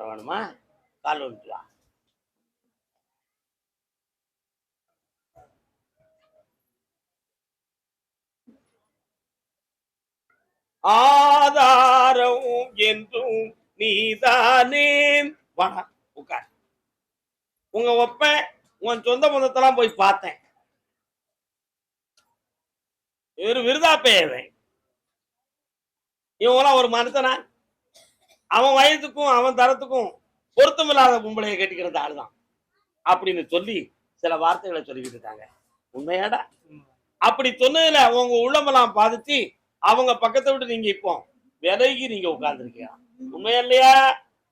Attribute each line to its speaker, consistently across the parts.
Speaker 1: வேணுமா? கால் வந்துட்டு வா. ஆதாரம் என்றும் நீதானே. வாடா உட்கார். உங்க ஒப்ப உன் சொந்த பந்தத்தெல்லாம் போய் பார்த்தேன். ஒரு விருதாப்பேவன் இவங்களாம் ஒரு மனுஷனா? அவன் வயதுக்கும் அவன் தரத்துக்கும் பொருத்தமில்லாத பொம்பளையை கட்டிக்கிறது ஆளுதான் அப்படின்னு சொல்லி சில வார்த்தைகளை சொல்லிக்கிட்டு இருக்காங்க. உண்மையாடா? அப்படி சொன்னதுல உங்க உள்ளமெல்லாம் பாதிச்சு அவங்க பக்கத்தை விட்டு நீங்க இப்போ விலகி நீங்க உட்கார்ந்துருக்கீங்க. உண்மையா இல்லையா?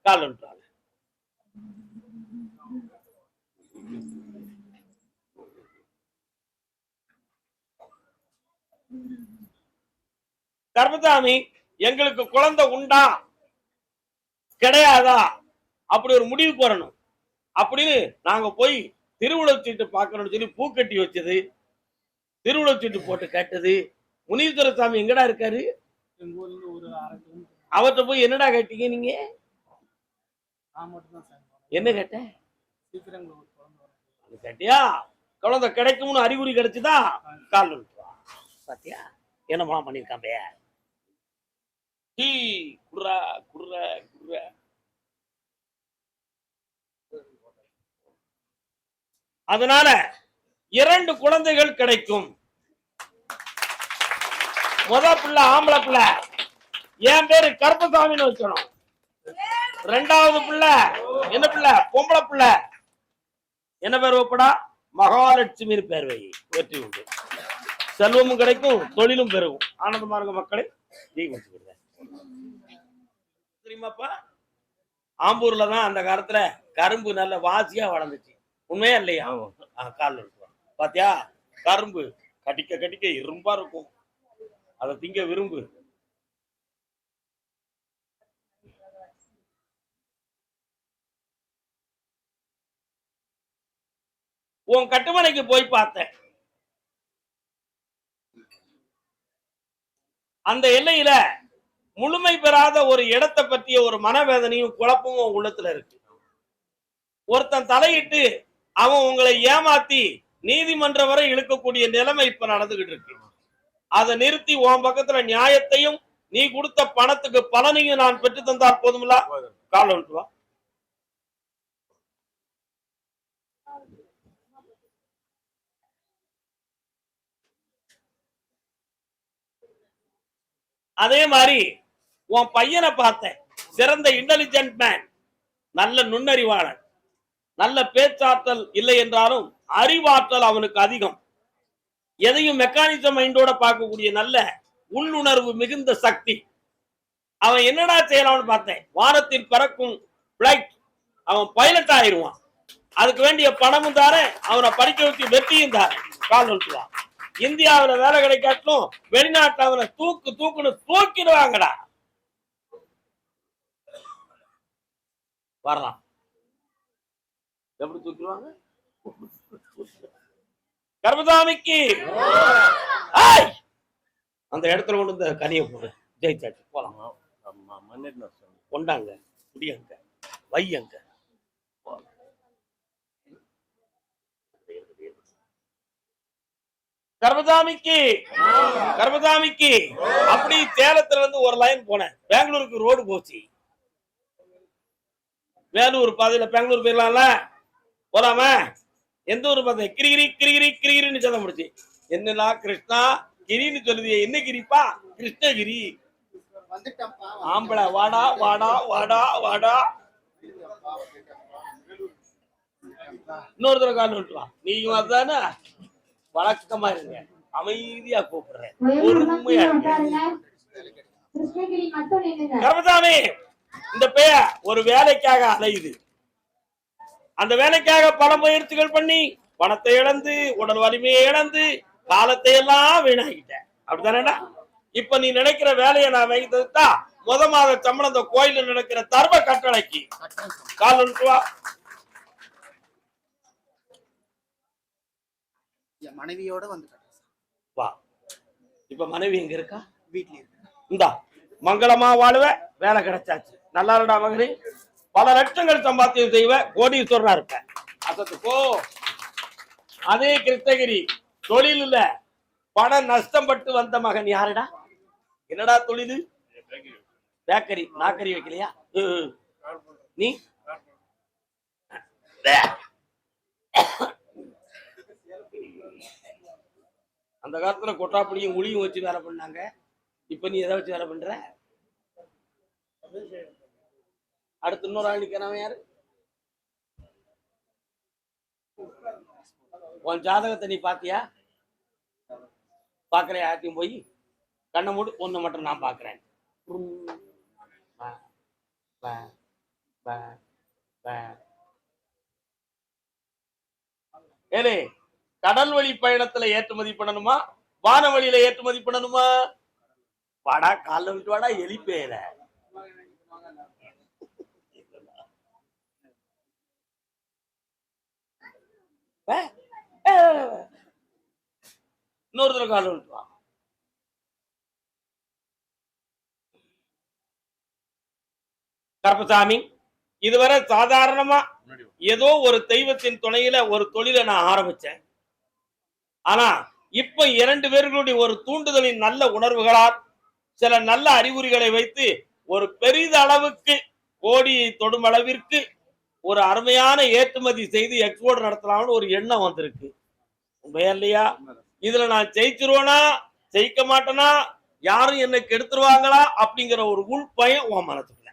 Speaker 1: கால் விட்டுறாங்க. கர்மசாமி, எங்களுக்கு குழந்தை உண்டா கிடையாதா அப்படி ஒரு முடிவுக்கு வரணும் அப்படின்னு நாங்க போய் திருவுளவு சீட்டு பார்க்கணும்னு சொல்லி பூ கட்டி வச்சது, திருவுளவு சீட்டு போட்டு கேட்டது. முனீஸ்வர சாமி எங்கடா இருக்காரு? அவர்கிட்ட போய் என்னடா கேட்டீங்க நீங்க? என்ன கேட்ட? கேட்டியா? குழந்தை கிடைக்கும்னு அறிகுறி கிடைச்சுதா? கால் விட்டுவா. பாத்தியா என்னமா பண்ணிருக்கான் பைய? குடுறா குடுற குடுற. அதனால 2 குழந்தைகள் கிடைக்கும். முத பிள்ளை ஆம்பளை பிள்ளை, என் பேரு கருப்பசாமின்னு வச்சணும். 2வது பிள்ளை என்ன பிள்ளை? பொம்பளை பிள்ளை. என்ன பேர் வைப்படா? மகாலட்சுமி பேர் வை. வெற்றி உண்டு. செல்வமும் கிடைக்கும், தொழிலும் பெருகும். ஆனந்தமா இருக்க மக்களை தெரியுமாப்பா? ஆம்பூர்ல தான் அந்த காலத்துல கரும்பு நல்ல வாசியா வளர்ந்துச்சு. உண்மையா இல்லையா? கால் பாத்தியா? கரும்பு கடிக்க கடிக்க இரும்பா இருக்கும். அதை திங்க விரும்பு. உன் கட்டுமனைக்கு போய் பார்த்தேன். அந்த எல்லையில முழுமை பெறாத ஒரு இடத்தை பற்றிய ஒரு மனவேதனையும் குழப்பமும் உள்ளத்துல இருக்கு. ஒருத்தன் தலையிட்டு அவன் உங்களை ஏமாத்தி நீதிமன்றம் வரை இழுக்கக்கூடிய நிலைமை இப்ப நடந்துகிட்டு இருக்கு. அதை நிறுத்தி உன் பக்கத்துல நியாயத்தையும் நீ கொடுத்த பணத்துக்கு பலனையும் நான் பெற்று தந்தால் போதுமில்ல? கால் வந்துட்டு வா. அதே மாதிரி உன் பையனை பார்த்தேன். சிறந்த இன்டெலிஜென்ட் மேன், நல்ல நுண்ணறிவாளன், நல்ல பேச்சாற்றல் இல்லை என்றாலும் அறிவாற்றல் அவனுக்கு அதிகம். எதையும் மெக்கானிசம் மைண்டோட பார்க்கக்கூடிய நல்ல உள்ளுணர்வு மிகுந்த சக்தி. அவன் என்னடா செய்யலாம்னு பார்த்தேன். வானத்தில் பறக்கும் பிளைட், அவன் பைலட் ஆயிடுவான். அதுக்கு வேண்டிய பணமும் தாரேன், அவனை படிக்க வச்சு வெற்றியும் தாரேன். கால் வந்துடுவான். இந்தியாவில வேலை கிடைக்காட்டும் வெளிநாட்டுல அவனை தூக்குன்னு தூக்கிடுவாங்கடா. வரலாம். எப்படி தூக்கிடுவாங்க? கர்மசாமிக்கு அந்த இடத்துல கொண்டு இந்த கனியை போடு. ஜெயிச்சாச்சு, போலாம். கொண்டாங்க, குடியங்க, வையங்க. கர்மசாமிக்கு கர்மசாமிக்கு அப்படி சேலத்துல இருந்து ஒரு லைன் போனேன். பெங்களூருக்கு ரோடு போச்சு. வேலூர் பாதையில பெங்களூர் போயிடலாம்ல, போலாம? எந்த ஊர் பாதை? கிரிகிரி கிரிகிரி கிரிகிரின்னு சொல்ல முடிச்சு. என்னலா கிருஷ்ணா கிரின்னு சொல்லுது. என்ன கிரிப்பா? கிருஷ்ணகிரி. ஆம்பளை வாடா வாடா வாடா வாடா. இன்னொரு தடவை கால் விட்டுருவான். நீங்க அதுதானே வழக்கமா இருங்க. அமைதியா கூப்பிடுறேன். பொறுமையா கர்மசாமி, இந்த பெய ஒரு வேலைக்காக அலையுது. அந்த வேலைக்காக பல முயற்சிகள் பண்ணி பணத்தை இழந்து உடல் வலிமையை இழந்து காலத்தை எல்லாம் வீணாகிட்டேன். அப்படித்தானேடா? இப்ப நீ நினைக்கிற வேலையை நான் வைத்ததுதான் முத மாத சம்பளம் இந்த கோயில நடக்கிற தர்ம கட்டளைக்கு. கால் வந்துவா.
Speaker 2: மனைவியோட வந்து
Speaker 1: வா. இப்ப மனைவி எங்க இருக்கா?
Speaker 2: வீட்ல இருக்கு.
Speaker 1: இந்தா மங்களமா வாழுவ, வேலை கிடைச்சாச்சு. நல்லா இருடா மகனே, பல லட்சங்கள் சம்பாத்தியம் செய்வ, கோடீஸ்வரனா இருப்ப. அசத்துக்கோ. அதே கிருஷ்ணகிரி தொழில் பண நஷ்டம் பட்டு வந்த மகன் யாருடா? என்னடா தொழில்? பேக்கரி. நாக்கரி வைக்கலையா நீ? அந்த காலத்துல கொட்டாப்படியும் உளியும் வச்சு வேலை பண்ணாங்க. இப்ப நீ எதை வச்சு வேலை பண்ற? அடுத்து இன்னொரு ஆள் நிக்கிறவன் யாரு? உன் ஜாதகத்தை நீ பாத்தியா? பாக்குறேன். யாத்தையும் போய் கண்ணை மூடு. ஒண்ணு மட்டும் நான் பாக்குறேன். ஏலே, கடல் வழி பயணத்துல ஏற்றுமதி பண்ணணுமா, வானவழியில ஏற்றுமதி பண்ணணுமா? வாடா, கால விட்டு வாடா, எலிப்பேல. இன்னொருத்தர கால விட்டு வா. கருப்பசாமி, இதுவரை சாதாரணமா ஏதோ ஒரு தெய்வத்தின் துணையில ஒரு தொழிலை நான் ஆரம்பிச்சேன். ஆனா இப்ப 2 பேர்களுடைய ஒரு தூண்டுதலின் நல்ல உணர்வுகளால் சில நல்ல அறிகுறிகளை வைத்து ஒரு பெரித அளவுக்கு கோடியை தொடும் அளவிற்கு ஒரு அருமையான ஏற்றுமதி செய்து எக்ஸ்போர்ட் நடத்தலாம்னு ஒரு எண்ணம் வந்திருக்கு. உண்மையா இல்லையா? இதுல நான் ஜெயிச்சிருவேனா, ஜெயிக்க மாட்டேனா, யாரும் என்னை கெடுத்துருவாங்களா அப்படிங்கிற ஒரு உள் பயம் உன் மனசுல.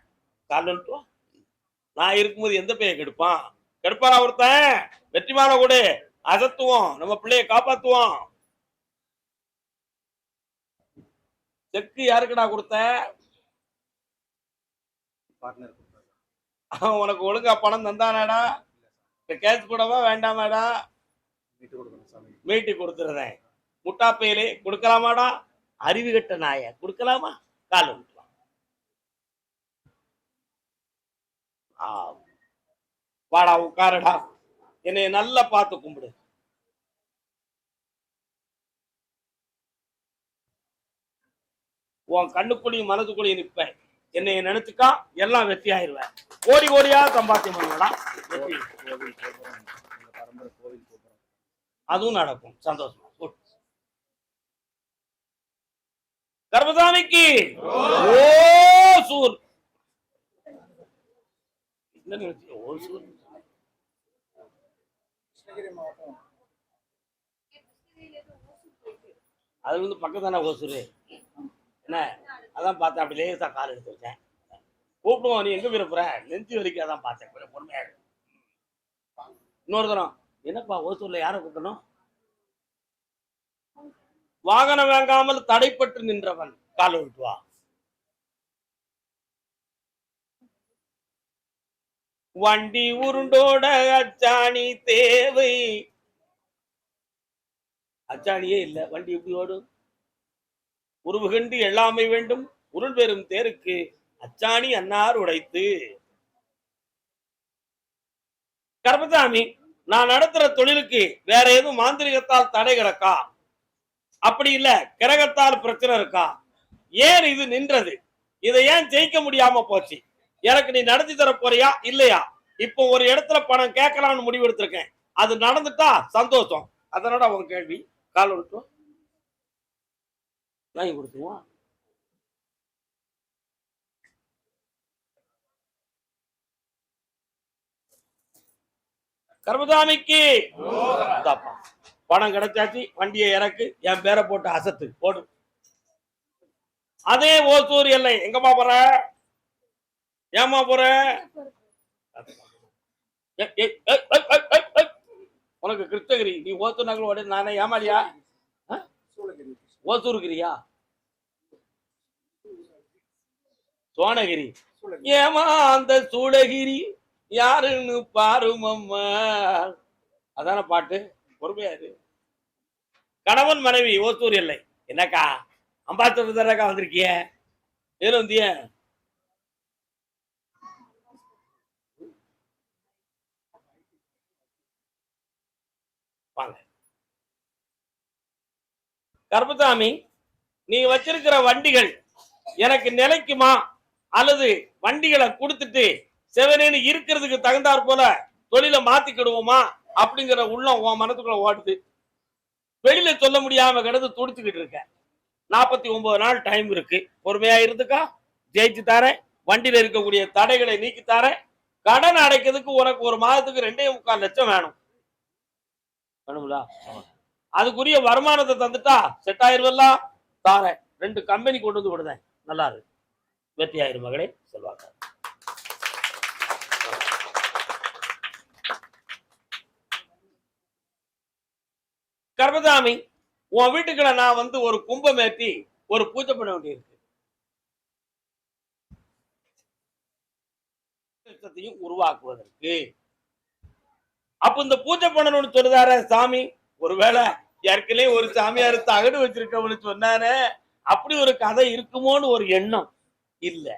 Speaker 1: நான் இருக்கும்போது எந்த பையன் கெடுப்பான்? கெடுப்பானா ஒருத்தன்? வெற்றிமான கூட அசத்துவோம், நம்ம பிள்ளைய காப்பாத்துவோம். செக்கு யாருக்குடா கொடுத்த? அவன் உனக்கு ஒழுங்கா பணம் தந்தானாடா? கேஸ் போடவா வேண்டாமாடா? மீட்டு கொடுத்துறேன். முட்டாப்பையிலே கொடுக்கலாமாடா? அறிவு கட்ட நாய கொடுக்கலாமா? கால் விட்டுலாம். வாடா, உட்காரடா. என்னை நல்லா பார்த்து கும்பிடு. உன் கண்ணுக்குள்ளையும் மனதுக்குள்ளையும் நிற்பேன். என்னை நினைச்சுக்கா, எல்லாம் வெற்றி ஆயிருவேன். கோடி கோடியா சம்பாத்தியம் பண்ணடா. அதுவும் நடக்கும். சந்தோஷமா. கர்மசாமிக்கு ஓசூர். ஓசூர் அது வந்து பக்கம் தானே ஓசூர். என்ன அதான் பார்த்தேன். அப்படி லேசா கால் எடுத்து வச்சேன். கூப்பிடுவோம். நீ எங்க விருப்புற? நெஞ்சு வரைக்கும் அதான் பார்த்தேன். பொறுமையா. இன்னொரு தரம், என்னப்பா ஓசூர்ல யாரை கூப்பிடணும்? வாகனம் வாங்காமல் தடைப்பட்டு நின்றவன் கால் விட்டுவா. வண்டி உருண்டோட அச்சாணி தேவை. அச்சாணியே இல்ல, வண்டி எப்படி ஓடும்? உருவு கண்டு எல்லாமே வேண்டும், உருள் பெறும் தேருக்கு அச்சாணி அன்னார் உடைத்து. கர்மசாமி, நான் நடத்துற தொழிலுக்கு வேற எதுவும் மாந்திரிகத்தால் தடை கிடக்கா? அப்படி இல்ல கிரகத்தால் பிரச்சனை இருக்கா? ஏன் இது நின்றது? இதை ஏன் ஜெயிக்க முடியாம போச்சு? எனக்கு நீ நடத்தி தர போறியா இல்லையா? இப்போ ஒரு இடத்துல பணம் கேட்கலாம்னு முடிவு எடுத்திருக்கேன். அது நடந்துட்டா சந்தோஷம். அதனோட உங்க கேள்வி. கால் விட்டுவோம், வாங்கி கொடுத்துருவோம். கர்மசாமிக்கு பணம் கிடைச்சாச்சு. வண்டியை இறக்கு, என் பேரை போட்டு அசத்து போடு. அதே ஓசூர் எல்லை. எங்கம்மா போற? ஏமா போற? உனக்கு கிருஷ்ணகிரி, நீ ஓசூர் நகர் ஓட. நானே ஏமாலியா? ஓசூருக்கிறியா? சோனகிரி. ஏமா அந்த சூளகிரி யாருன்னு பாருமம்மா. அதான பாட்டு. பொறுமையாரு. கணவன் மனைவி ஓசூர் எல்லை. என்னக்கா அம்பாசடர் தானக்கா வந்திருக்கிய? ஏதோ வந்திய? வாங்க. கர்மசாமி, நீ வச்சிருக்கிற வண்டிகள் எனக்கு நிலைக்குமா, அல்லது வண்டிகளை கொடுத்துட்டு செவனேன்னு இருக்கிறதுக்கு தகுந்தாற் போல தொழிலை மாத்திக்கிடுவோமா அப்படிங்கிற உள்ளம் உன் மனத்துக்குள்ள ஓடுது. வெளியில சொல்ல முடியாம கிடந்து துடிச்சுக்கிட்டு இருக்க. 49 நாள் டைம் இருக்கு. பொறுமையா இருந்துக்கா, ஜெயிச்சு தரேன். வண்டியில இருக்கக்கூடிய தடைகளை நீக்கி தரேன். கடன் அடைக்கிறதுக்கு உனக்கு ஒரு மாதத்துக்கு 2.25 லட்சம் வேணும். வேணுங்களா? அதுக்குரிய வருமானத்தை தந்துட்டா செட் ஆயிருவல்ல. தாரேன். 2 கம்பெனி கொண்டு வந்து விடுதேன். நல்லா இருக்கு. வெற்றி ஆயிரும் மகளே. சொல்வாங்க. கர்மதாமி, உன் வீட்டுக்குள்ள நான் வந்து ஒரு கும்பம் ஏற்றி ஒரு பூஜை பண்ண வேண்டியிருக்கு. உருவாக்குவதற்கு அப்ப இந்த பூஜை பண்ணணும்னு சொல்லுதார சாமி. ஒருவேளை ஏற்கனவே ஒரு சாமியார் தகடு வச்சிருக்கவனு சொன்னாரு, அப்படி ஒரு கதை இருக்குமோன்னு ஒரு எண்ணம் இல்ல.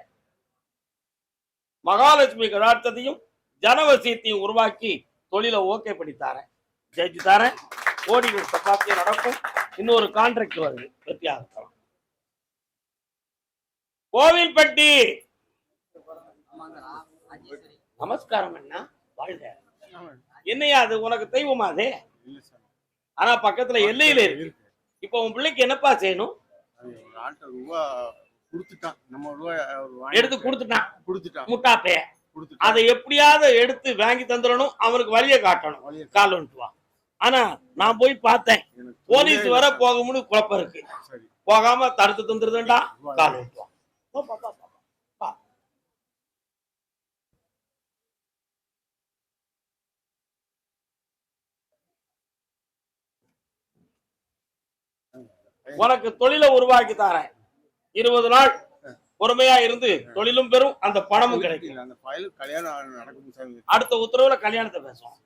Speaker 1: மகாலட்சுமி கடாட்சத்தையும் ஜனவசியத்தையும் உருவாக்கி தொழிலை ஓகே பண்ணி தாரேன். ஜெயிச்சு தாரேன். கோடிகள் சம்பாத்தியம் நடக்கும். இன்னொரு கான்ட்ராக்ட் வருது. வெற்றியாக கோவில்பட்டி. நமஸ்காரம் அண்ணா, வாழ்க. என்னையா அது உனக்கு தெய்வமா அது? ஆனா பக்கத்துல எல்லையில இருக்கு. இப்ப உன் பிள்ளைக்கு என்னப்பா செய்யணும்? எடுத்து கொடுத்துட்டான் முட்டாப்பைய. அதை எப்படியாவது எடுத்து வாங்கி தந்துடணும். அவனுக்கு வழியை காட்டணும். கால் வந்துட்டு வா. ஆனா நான் போய் பார்த்தேன், போலீஸ் வர போகும்னு குழப்பம் இருக்கு. போகாம தடுத்து தந்துருதுண்டா. கால் வந்துட்டு வா. உனக்கு தொழிலை உருவாக்கி தாரேன். 20 நாள் பொறுமையா இருந்து தொழிலும் பெறும், அந்த பணமும் கிடைக்கும். அடுத்த உத்தரவுல கல்யாணத்தை பேசுவோம்.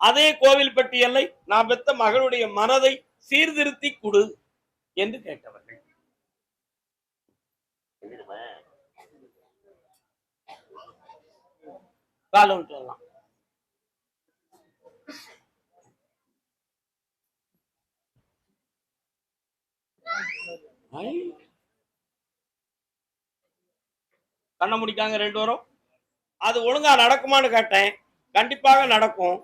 Speaker 1: அதே கோவில்பட்டி எல்லை நான் பெத்த மகளுடைய மனதை சீர்திருத்தி கொடு என்று கேட்டவர்கள். காலம் சொல்லலாம். கண்ண முடிக்காங்க 2 வரும். அது ஒழுங்கா நடக்குமான்னு கேட்டேன். கண்டிப்பாக நடக்கும்.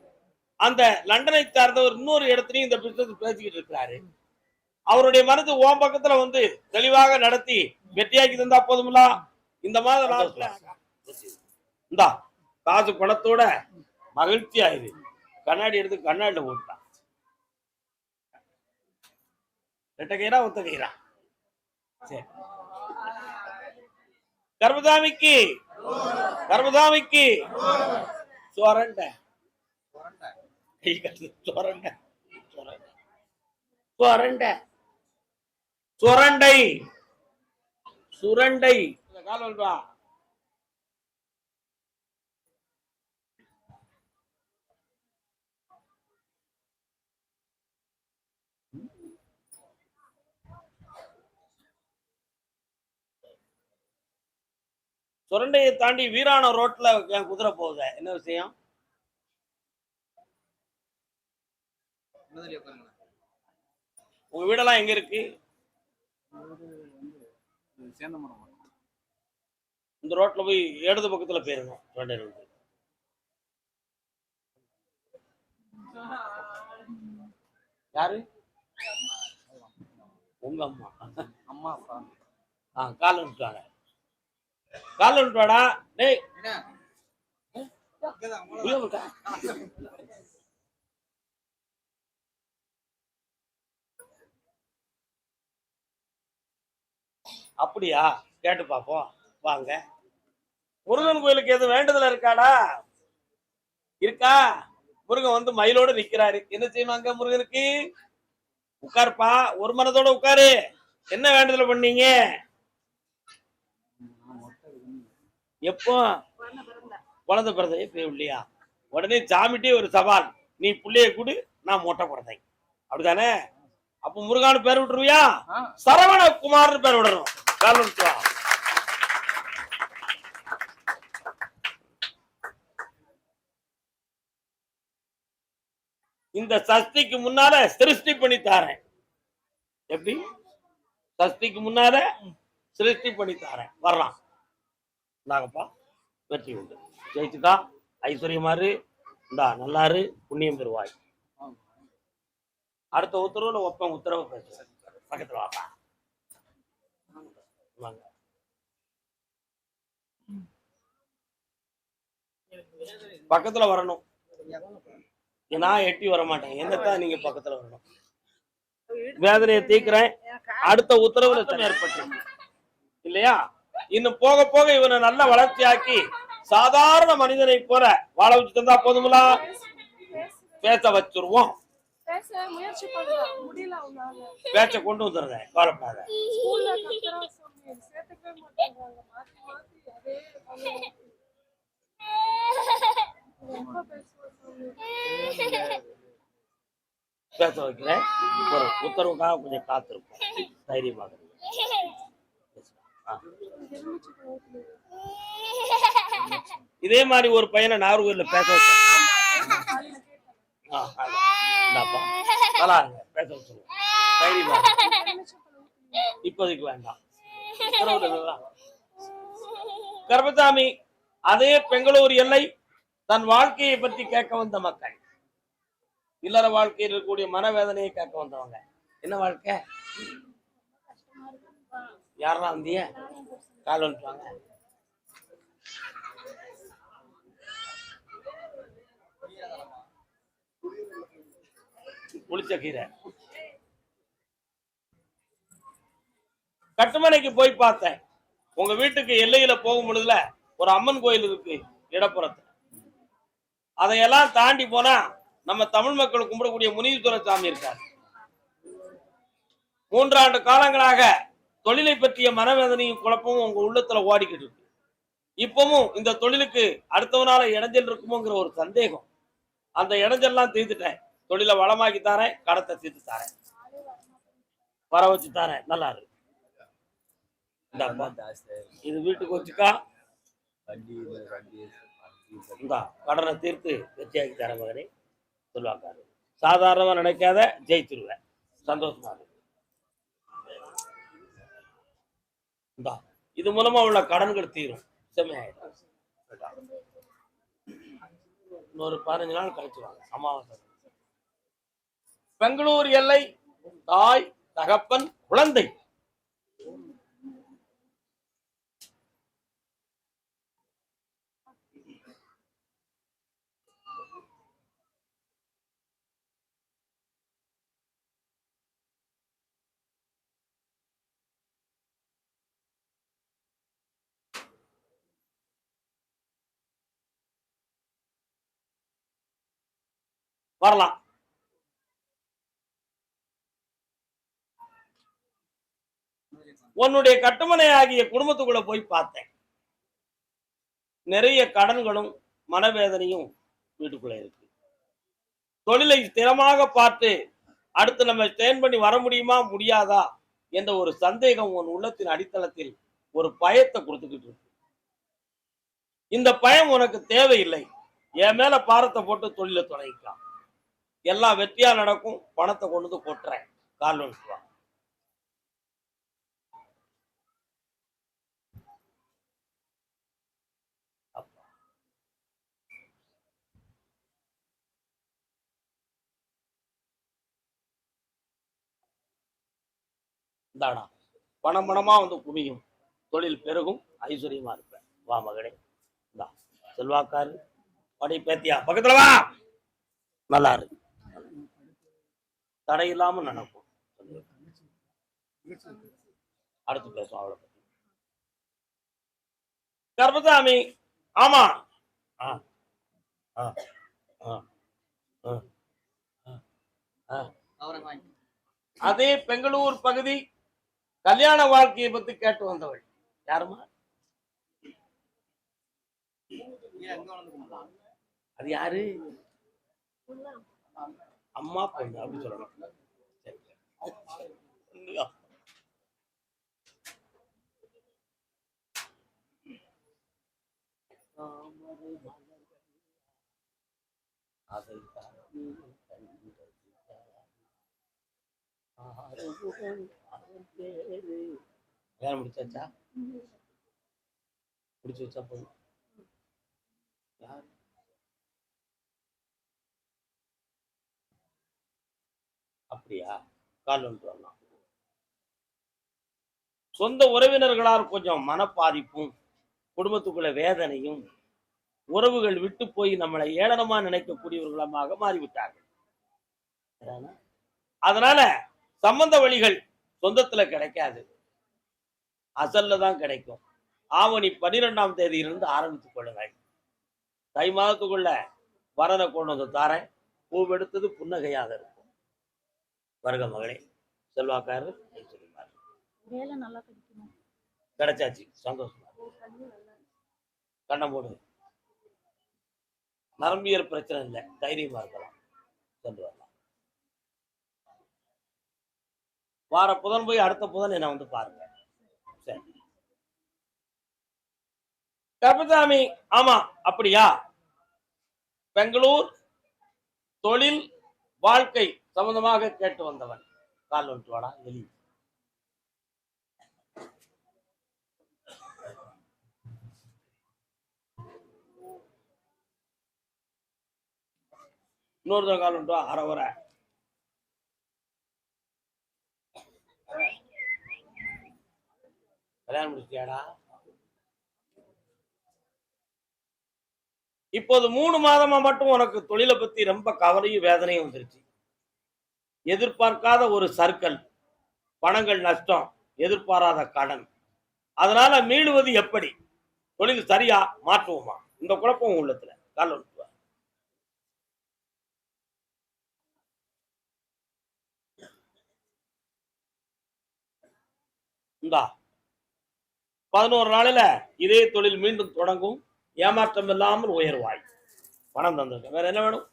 Speaker 1: அந்த லண்டனை சார்ந்தவர் இன்னொரு இடத்துலயும் இந்த பிசினஸ் பேசிக்கிட்டு இருக்கிறாரு. அவருடைய மனது ஓம் பக்கத்துல வந்து தெளிவாக நடத்தி வெற்றியாக்கி தந்தா போதுங்களா? இந்த மாதம் இந்தா காசு பணத்தோட மகிழ்ச்சி ஆயுது. கண்ணாடி எடுத்து கண்ணாடில போட்டான். ரெட்ட கயிறா ஒத்த கயிறா? சரி. கர்மதாமிக்கு சொரண்ட சுரண்டை சுரண்டை கால் வா. சுரண்டையை தாண்டி வீராண ரோட்ல என் குதிரை போகுது. என்ன விஷயம்? உங்க வீடெல்லாம் எங்க இருக்கு? இந்த ரோட்ல போய் இடது பக்கத்துல போயிருங்க. சுரண்டை ரோடு. யாரு? உங்க அம்மா. அம்மா கால் வந்துட்டாங்க. கால் வந்துட்டாடா. டேய் அப்படியா? கேட்டு பாப்போம். வாங்க. முருகன் கோயிலுக்கு எது வேண்டுதல் இருக்காடா? இருக்கா? முருகன் வந்து மயிலோட நிக்கிறாரு. என்ன செய்வாங்க முருகனுக்கு? உட்காருப்பா, ஒரு மனதோட உட்காரு. என்ன வேண்டுதல் பண்ணீங்க? எப்போ குழந்தை பிறந்தைய போய் இல்லையா? உடனே சாமிட்டே ஒரு சவால், நீ புள்ளைய கூடு, நான் மொட்டை பிறந்தேன். அப்படித்தானே? அப்ப முருகானு பேர் விட்டுருவியா? சரவண குமார்னு பேர் விடணும். இந்த சஷ்டிக்கு முன்னால சிருஷ்டி பண்ணி தாரேன். எப்படி? சஷ்டிக்கு முன்னால சிருஷ்டி பண்ணி தாரேன். வரலாம் நாங்கப்பா. வெற்றி உண்டு. ஜெயிச்சுக்கா, ஐஸ்வர்யமாறு, இந்தா நல்லாரு, புண்ணியம் பெறுவாய். அடுத்த உத்தரவுல ஒப்பம் உத்தரவு பேசு. பக்கத்துல வாப்பா. வாங்க. பக்கத்துல வரணும். நான் எட்டி வர மாட்டேன். என்னத்தான் நீங்க பக்கத்துல வரணும். வேதனையை தீர்க்கிறேன். அடுத்த உத்தரவுல ஏற்பட்டு இல்லையா? இன்னும் போக போக இவனை நல்ல வளர்ச்சியாக்கி சாதாரண மனிதனை போல வாழ வச்சு தந்தா போதுங்களா? பேச வச்சிருவோம். பேச்ச கொண்டு வந்துடுறேன், கவலைப்படாத. பேச வைக்கிறேன். ஒரு உத்தரவுக்காக கொஞ்சம் காத்திருப்போம். தைரியமாக இதே மாதிரி ஒரு பையனை நாகர்கோயில்ல பேச வச்சேன். நல்லா இருங்க, பேச வச்சிருவோம். தைரியமாக இப்போதைக்கு வேண்டாம். கர்பசாமி அதே பெங்களூர் எல்லை தன் வாழ்க்கையை பற்றி கேட்க வந்த மக்கள், இல்லற வாழ்க்கையில் இருக்கக்கூடிய மனவேதனையை கேட்க வந்தவங்க. என்ன வாழ்க்கை? யாரெல்லாம் வந்திய கால் வந்துட்டாங்க. புளிச்ச கீரை. கட்டுமனைக்கு போய் பார்த்தேன். உங்க வீட்டுக்கு எல்லையில போகும் பொழுதுல ஒரு அம்மன் கோயில் இருக்கு இடப்புறத்துல. அதையெல்லாம் தாண்டி போனா நம்ம தமிழ் மக்கள் கும்பிடக்கூடிய முனீஸ்வர சாமி இருக்கார். 3 ஆண்டு காலங்களாக தொழிலை பற்றிய மனவேதனையும் குழப்பமும் உங்க உள்ளத்துல ஓடிக்கிட்டு இருக்கு. இப்பவும் இந்த தொழிலுக்கு அடுத்தவனால இடைஞ்சல் இருக்குமோங்கிற ஒரு சந்தேகம். அந்த இடைஞ்சல்லாம் தீர்த்துட்டேன். தொழிலை வளமாக்கி தாரேன், கடத்தை தீர்த்து தாரேன், வர வச்சு தாரேன். நல்லா இருக்கு. இது வீட்டுக்கு வச்சுக்கா. கடனை தீர்த்து வெற்றியாக்கி தர மகனே சொல்லுவாங்க. சாதாரணமா நினைக்காத, ஜெயிச்சிருவேன். சந்தோஷமா இருக்கு. இது மூலமா உள்ள கடன்கள் தீரும். செம்மையாயிடும். இன்னொரு 15 நாள் கழிச்சு வாங்க. அமாவாசை. பெங்களூர் எல்லை தாய், தகப்பன், குழந்தை. வரலாம். உன்னுடைய கட்டுமனை ஆகிய குடும்பத்துக்குள்ள போய் பார்த்தேன். நிறைய கடன்களும் மனவேதனையும் வீட்டுக்குள்ள இருக்கு. தொழிலை ஸ்திரமாக பார்த்து அடுத்து நம்ம ஸ்டேன் பண்ணி வர முடியுமா முடியாதா என்ற ஒரு சந்தேகம் உன் உள்ளத்தின் அடித்தளத்தில் ஒரு பயத்தை கொடுத்துக்கிட்டு இருக்கு. இந்த பயம் உனக்கு தேவையில்லை. என் மேல பாரத்தை போட்டு தொழிலை தொடங்கிக்கலாம். எல்லாம் வெற்றியா நடக்கும். பணத்தை கொண்டு வந்து கொட்டுறேன். கால் வந்துட்டு வா. இந்தாடா, பணம் பணமா வந்து குவியும். தொழில் பெருகும். ஐஸ்வர்யமா இருப்பேன். வா மகனே. இந்தா செல்வாக்காரு படி பேத்தியா பக்கத்துல வா. நல்லா இருக்கு. தடையில்லாம நடக்கும். அடுத்து பேசுவோம் அவளை பத்தி. கர்பசாமி ஆமா. அதே பெங்களூர் பகுதி கல்யாண வாழ்க்கையை பத்தி கேட்டு வந்தவள் யாருமா? அது யாரு? அம்மா பொண்ணு அப்படி சொல்லணும். கல்யாணம் முடிச்சாச்சா? முடிச்சு வச்சா போதும். அப்படியா? கால் வந்துட்டு வரலாம். சொந்த உறவினர்களால் கொஞ்சம் மனப்பாதிப்பும், குடும்பத்துக்குள்ள வேதனையும், உறவுகள் விட்டு போய் நம்மளை ஏளனமா நினைக்கக்கூடியவர்களாக மாறிவிட்டார்கள். அதனால சம்பந்த வழிகள் சொந்தத்துல கிடைக்காது, அசல்ல தான் கிடைக்கும். ஆவணி 12ஆம் தேதியிலிருந்து ஆரம்பித்துக் கொள்ளுங்கள். தை மாதத்துக்குள்ள வரனை கொண்டு வந்து தாரேன். பூவெடுத்தது புன்னகையாக இருக்கும். வருக மகளே, செல்வாக்காரு
Speaker 3: வேலை நல்லா கிடைக்குமா?
Speaker 1: கிடைச்சாச்சு, சந்தோஷமா. கண்ணை போடு, நரம்பியல் பிரச்சனை இல்லை, தைரியமா இருக்கலாம். சென்று வரலாம். வார புதன் போய் அடுத்த புதன் என்ன வந்து பாருங்க. சரி கருப்பசாமி, ஆமா அப்படியா? பெங்களூர் தொழில் வாழ்க்கை சம்பந்தமாக கேட்டு வந்தவன். கால் வந்துட்டு வாடா எலி. இன்னொருத்தர் கால் வந்துட்டு வா. அரை கல்யாணம் முடிச்சியாடா? இப்போது 3 மாதமா மட்டும் உனக்கு தொழிலை பத்தி ரொம்ப கவலையும் வேதனையும் வந்துருச்சு. எதிர்பார்க்காத ஒரு சர்க்கல், பணங்கள் நஷ்டம், எதிர்பாராத கடன். அதனால மீளுவது எப்படி? தொழில் சரியா மாற்றுவோமா? இந்த குழப்பம் உள்ளத்துல. கால் வந்துட்டு வா. இந்தா 11 நாளில இதே தொழில் மீண்டும் தொடங்கும். ஏமாற்றம் இல்லாமல் உயர்வாய். பணம் தந்திருக்க. வேற என்ன வேணும்?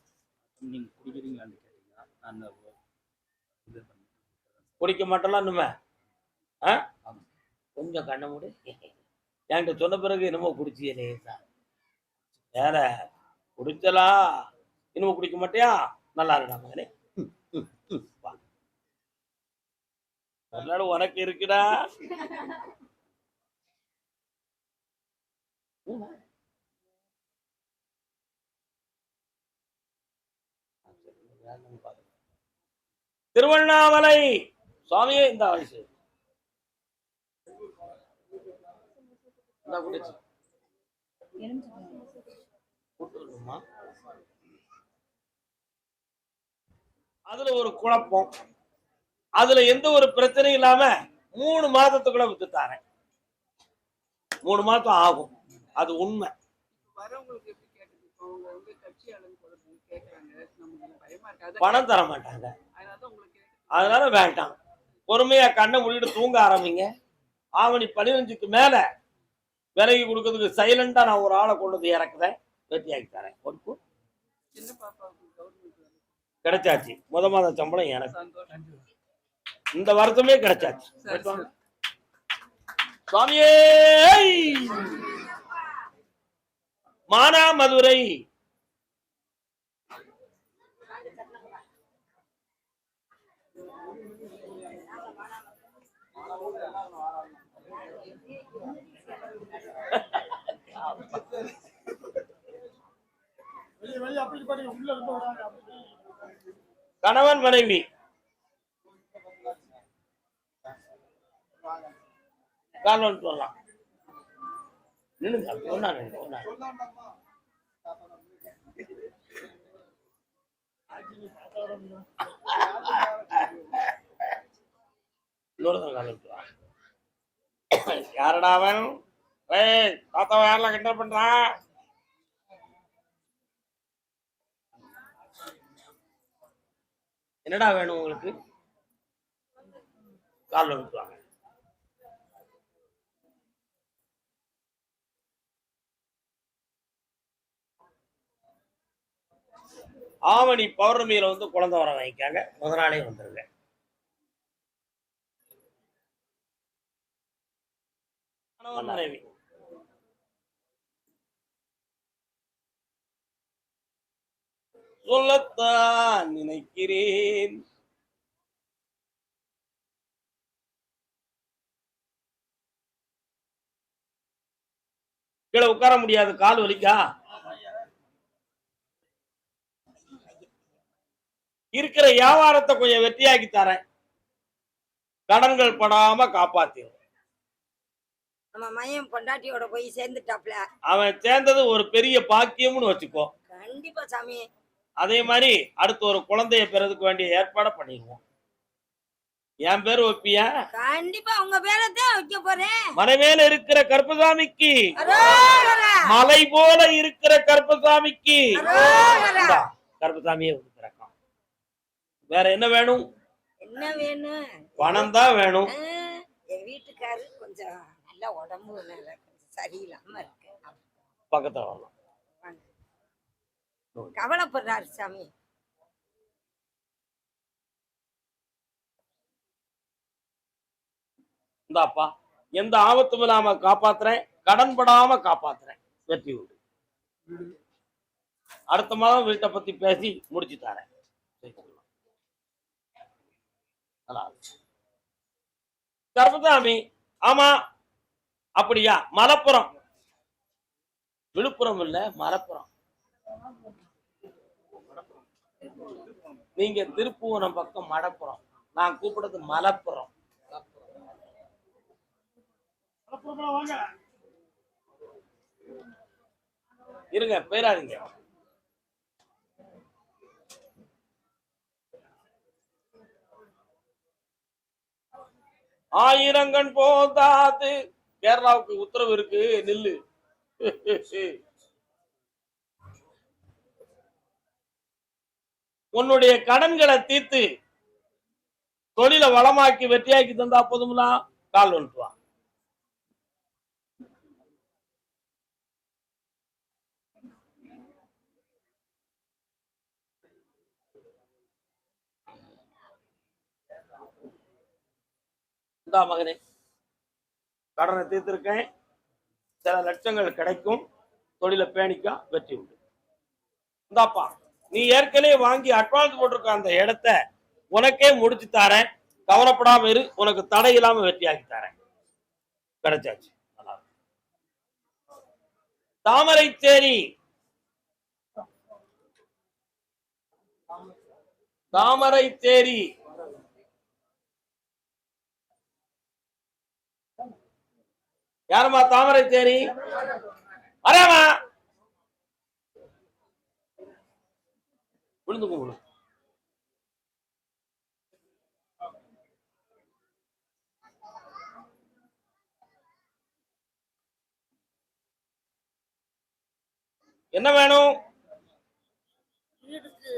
Speaker 2: நீங்க குடிக்கிறீங்களான்னு கேட்டீங்கன்னா
Speaker 1: குடிக்க மாட்டலாம் இன்னுமே. கொஞ்சம் கண்ண மூடு. என்கிட்ட சொன்ன பிறகு என்னமோ குடிச்சியே லேசா. வேற குடிச்சலா இன்னமும் குடிக்க மாட்டியா? நல்லா இருக்கா மகனே? உனக்கு இருக்குடா. திருவண்ணாமலை சுவாமியே இந்த வயசு அதுல ஒரு குழப்பம். அதுல எந்த ஒரு பிரச்சனையும் இல்லாம 3 மாதத்துக்குள்ள வித்துட்டாரேன். 3 மாதம் ஆகும், அது உண்மை. பணம் தர மாட்டாங்க, அதனால வேண்டாம். பொறுமையா கண்ணை மூடிட்டு தூங்க ஆரம்பிங்க. ஆவணி 15க்கு மேல விலகி கொடுக்கறதுக்கு சைலண்டா நான் ஒரு ஆளை கொண்டு வந்து இறக்குறேன், வெட்டியாக்கி தரேன். பொறுப்பு கிடைச்சாச்சு. மாத சம்பளம் எனக்கு இந்த வருஷமே கிடைச்சாச்சு. சுவாமியே மானாமதுரை கணவன் மனைவி கால் வந்துட்டு வரலாம். நின்னுங்க, ஒண்ணா யாரடா அவன்? தாத்தாவை யாரெல்லாம் கிண்டல் பண்றான்? என்னடா வேணும் உங்களுக்கு? கால் வந்துட்டுவாங்க. ஆவணி பௌர்ணமியில வந்து குழந்தை வர வாங்கிக்காங்க, முதல் நாளே வந்துருங்க. மனைவி சொல்லத்தான் நினைக்கிறேன். கீழே உட்கார முடியாது, கால் வலிக்கா? இருக்கிற வியாபாரத்தை கொஞ்சம் வெற்றியாக்கி தரேன். கடன்கள் படாம காப்பாத்திடும்.
Speaker 4: நம்ம மையம் பொண்டாட்டியோட போய் சேர்ந்துட்டாப்ல.
Speaker 1: அவன் சேர்ந்தது ஒரு பெரிய பாக்கியம்னு வச்சுக்கோ.
Speaker 4: கண்டிப்பா சாமி.
Speaker 1: அதே மாதிரி அடுத்து ஒரு குழந்தைய பெறதுக்கு வேண்டிய ஏற்பாடை பண்ணிடுவோம். என் பேர் வைப்பியா?
Speaker 4: கண்டிப்பா உங்க பேரத்தான் வைக்க போறேன்.
Speaker 1: மலைமேல இருக்கிற கருப்பசாமிக்கு,
Speaker 4: அரோகரா.
Speaker 1: மலை போல இருக்கிற கருப்பசாமிக்கு
Speaker 4: அரோகரா.
Speaker 1: இந்தா, கருப்பசாமியே வந்து பிறக்கும். வேற என்ன வேணும்?
Speaker 4: என்ன வேணும்?
Speaker 1: பணம் தான் வேணும்.
Speaker 4: என் வீட்டுக்காரு கொஞ்சம் நல்ல உடம்பு கொஞ்சம் சரியில்லாம இருக்கு.
Speaker 1: பக்கத்துல வரலாம்.
Speaker 4: கவலைப்படுறாரு சாமி.
Speaker 1: இந்தாப்பா, எந்த ஆபத்தும் இல்லாம காப்பாத்துறேன், கடன் படாம காப்பாத்துறேன். வெற்றி உண்டு. அடுத்த மாதம் வீட்டை பத்தி பேசி முடிச்சு தரேன். கருப்பசாமி, ஆமா அப்படியா? மலப்புறம். விழுப்புரம் இல்ல, மலப்புரம். நீங்க திருப்புவனம் பக்கம் மடப்புறம், நான் கூப்பிடுறது மலப்புறம். இருங்க, பேராதீங்க. ஆயிரங்கண் போதாது. கேரளாவுக்கு உத்தரவு இருக்கு, நில்லு. உன்னுடைய கடன்களை தீர்த்து தொழிலை வளமாக்கி வெற்றியாக்கி தந்தா போதும்னா கால் வந்துட்டுவான். இந்தா மகனே, கடனை தீர்த்திருக்கேன், சில லட்சங்கள் கிடைக்கும், தொழிலை பேணிக்கா, வெற்றி உண்டு. இந்தாப்பா, நீ ஏற்கனவே வாங்கி அட்வான்ஸ் போட்டிருக்க அந்த இடத்த உனக்கே முடிச்சு தரேன். கவலைப்படாம இரு, உனக்கு தடை இல்லாம வெற்றியாக்கி தரேன். கிடைச்சாச்சு. தாமரைச்சேரி, தாமரைச்சேரி யாருமா? தாமரைச்சேரி வராமா? விழுந்து கும்பிடு. என்ன வேணும்?
Speaker 4: வீடுக்கு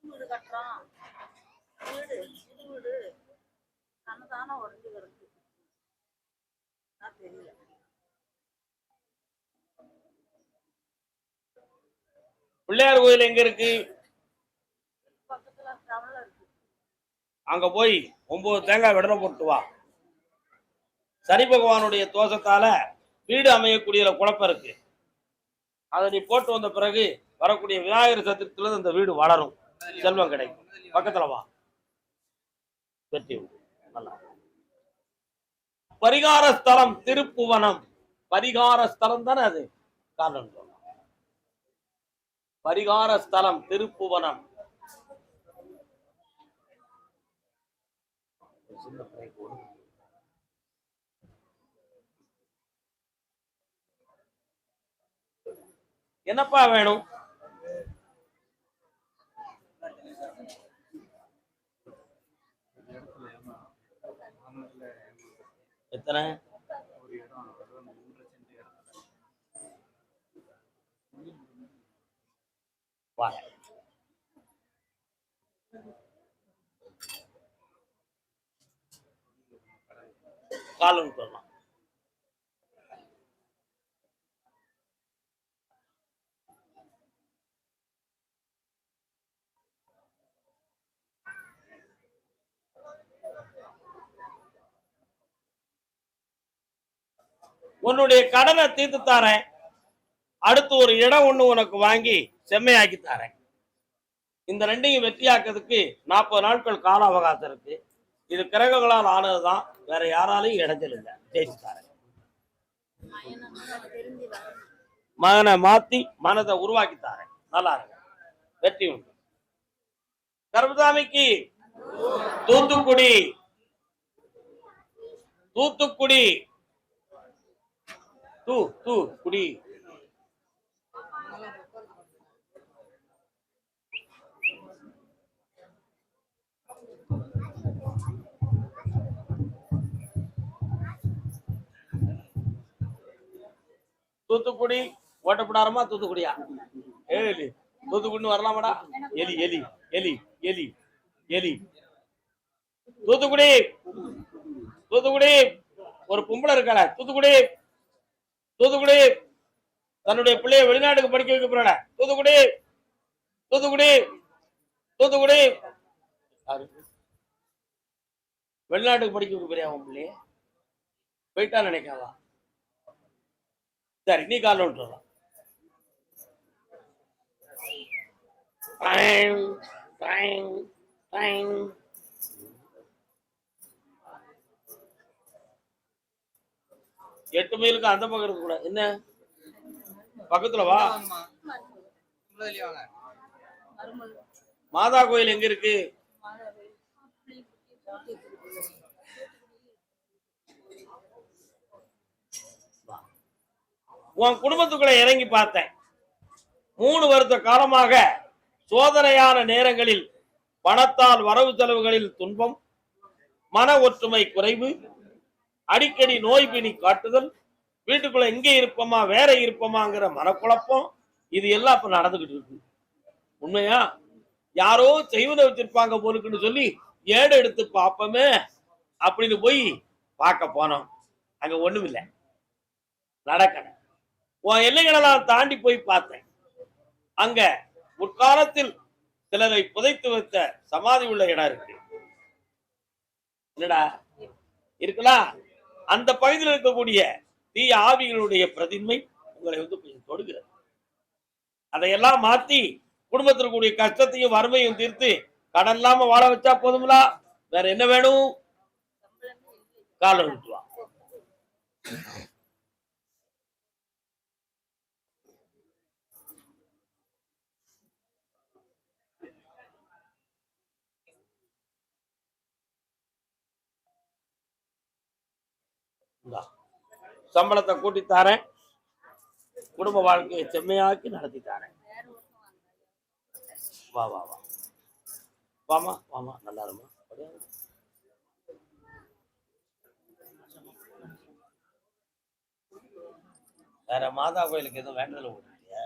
Speaker 4: வீடு கட்டுறோம். வீடு புது வீடு கண்ணதான உடஞ்சு கிடக்கு. தெரியல.
Speaker 1: பிள்ளையார் கோயில் எங்க இருக்கு?
Speaker 4: பக்கத்துல டவுன்ல இருக்கு.
Speaker 1: அங்க போய் 9 தேங்காய் விடலை போட்டு வா. சனி பகவானுடைய தோஷத்தால வீடு அமையக்கூடிய குழப்பம் இருக்கு. அதை நீ போட்டு வந்த பிறகு வரக்கூடிய விநாயகர் சதுர்த்தியில இந்த வீடு வளரும், செல்வம் கிடைக்கும். பக்கத்துல வா, வெற்றி உண்டு. நல்லா. பரிகார ஸ்தலம் திருப்புவனம். பரிகார ஸ்தலம் தானே அது, காரணம். பரிகார ஸ்தலம் திருப்புவனம். என்னப்பா வேணும்? எத்தனை? காலம் சொல்லலாம். உன்னுடைய கடனை தீர்த்து தாரேன். அடுத்து ஒரு இடம் ஒண்ணு உனக்கு வாங்கி செம்மையாக்கி தாரேன். இந்த ரெண்டையும் வெற்றியாக்கிறதுக்கு 40 நாட்கள் கால அவகாசம் இருக்கு. இது கிரகங்களால் ஆனதுதான், வேற யாராலையும் இடைஞ்சல் இல்லை. ஜெயிச்சு தாரேன். மகனை மாத்தி மனதை உருவாக்கி தாரேன். நல்லா இருக்கு, வெற்றி உண்டு. கருப்பசாமிக்கு தூத்துக்குடி தூத்துக்குடி தூ தூ குடி தூத்துக்குடி ஓட்டப்படாரமா தூத்துக்குடியா ஏலி தூத்துக்குடின்னு வரலாமாடா எலி எலி எலி எலி எலி தூத்துக்குடி தூத்துக்குடி ஒரு பொம்பளை இருக்காள தூத்துக்குடி தூத்துக்குடி தன்னுடைய பிள்ளைய வெளிநாட்டுக்கு படிக்க வைக்க போறாட தூத்துக்குடி தூத்துக்குடி தூத்துக்குடி வெளிநாட்டுக்கு படிக்க வைக்க போறியா உன் பிள்ளைய போயிட்டா நினைக்காவா சரி நீ கால விட்டுறலாம் எட்டு மைலுக்கு அந்த பக்கம் இருக்க கூட என்ன பக்கத்துல வா மாதா கோயில் எங்க இருக்கு உன் குடும்பத்துக்குள்ள இறங்கி பார்த்தேன் 3 வருட காலமாக சோதனையான நேரங்களில் பணத்தால் வரவு செலவுகளில் துன்பம் மன ஒற்றுமை குறைவு அடிக்கடி நோய் பிணி காட்டுதல் வீட்டுக்குள்ள எங்கே இருப்போமா வேற இருப்போமாங்கிற மனக்குழப்பம் இது எல்லாம் இப்ப நடந்துகிட்டு இருக்கு உண்மையா யாரோ செய்வனை வச்சிருப்பாங்க போலுக்குன்னு சொல்லி ஏடு எடுத்து பார்ப்போமே அப்படின்னு போய் பார்க்க போனோம் அங்க ஒண்ணும் இல்லை நடக்கல உன் எல்லைகளெல்லாம் தாண்டி போய் பார்த்தேன் அங்க முற்காலத்தில் சிலரை புதைத்து வைத்த சமாதி உள்ள இடம் இருக்கு என்னடா இருக்கலாம் அந்த பகுதியில் இருக்கக்கூடிய தீய ஆவிகளுடைய பிரதிமை உங்களை வந்து கொஞ்சம் தொடுகிறது அதையெல்லாம் மாத்தி குடும்பத்தில் கூடிய கஷ்டத்தையும் வறுமையும் தீர்த்து கடன் இல்லாம வாழ வச்சா போதுங்களா வேற என்ன வேணும் கால விட்டுவா சம்பளத்தை கூட்டி தாரேன் குடும்ப வாழ்க்கையை செம்மையாக்கி நடத்தி தாரேன் வா வா வா வாமா வாமா நல்லா இருமா வேற மாதா கோயிலுக்கு எதுவும் வேண்டதில்லை போட்டிருக்கியா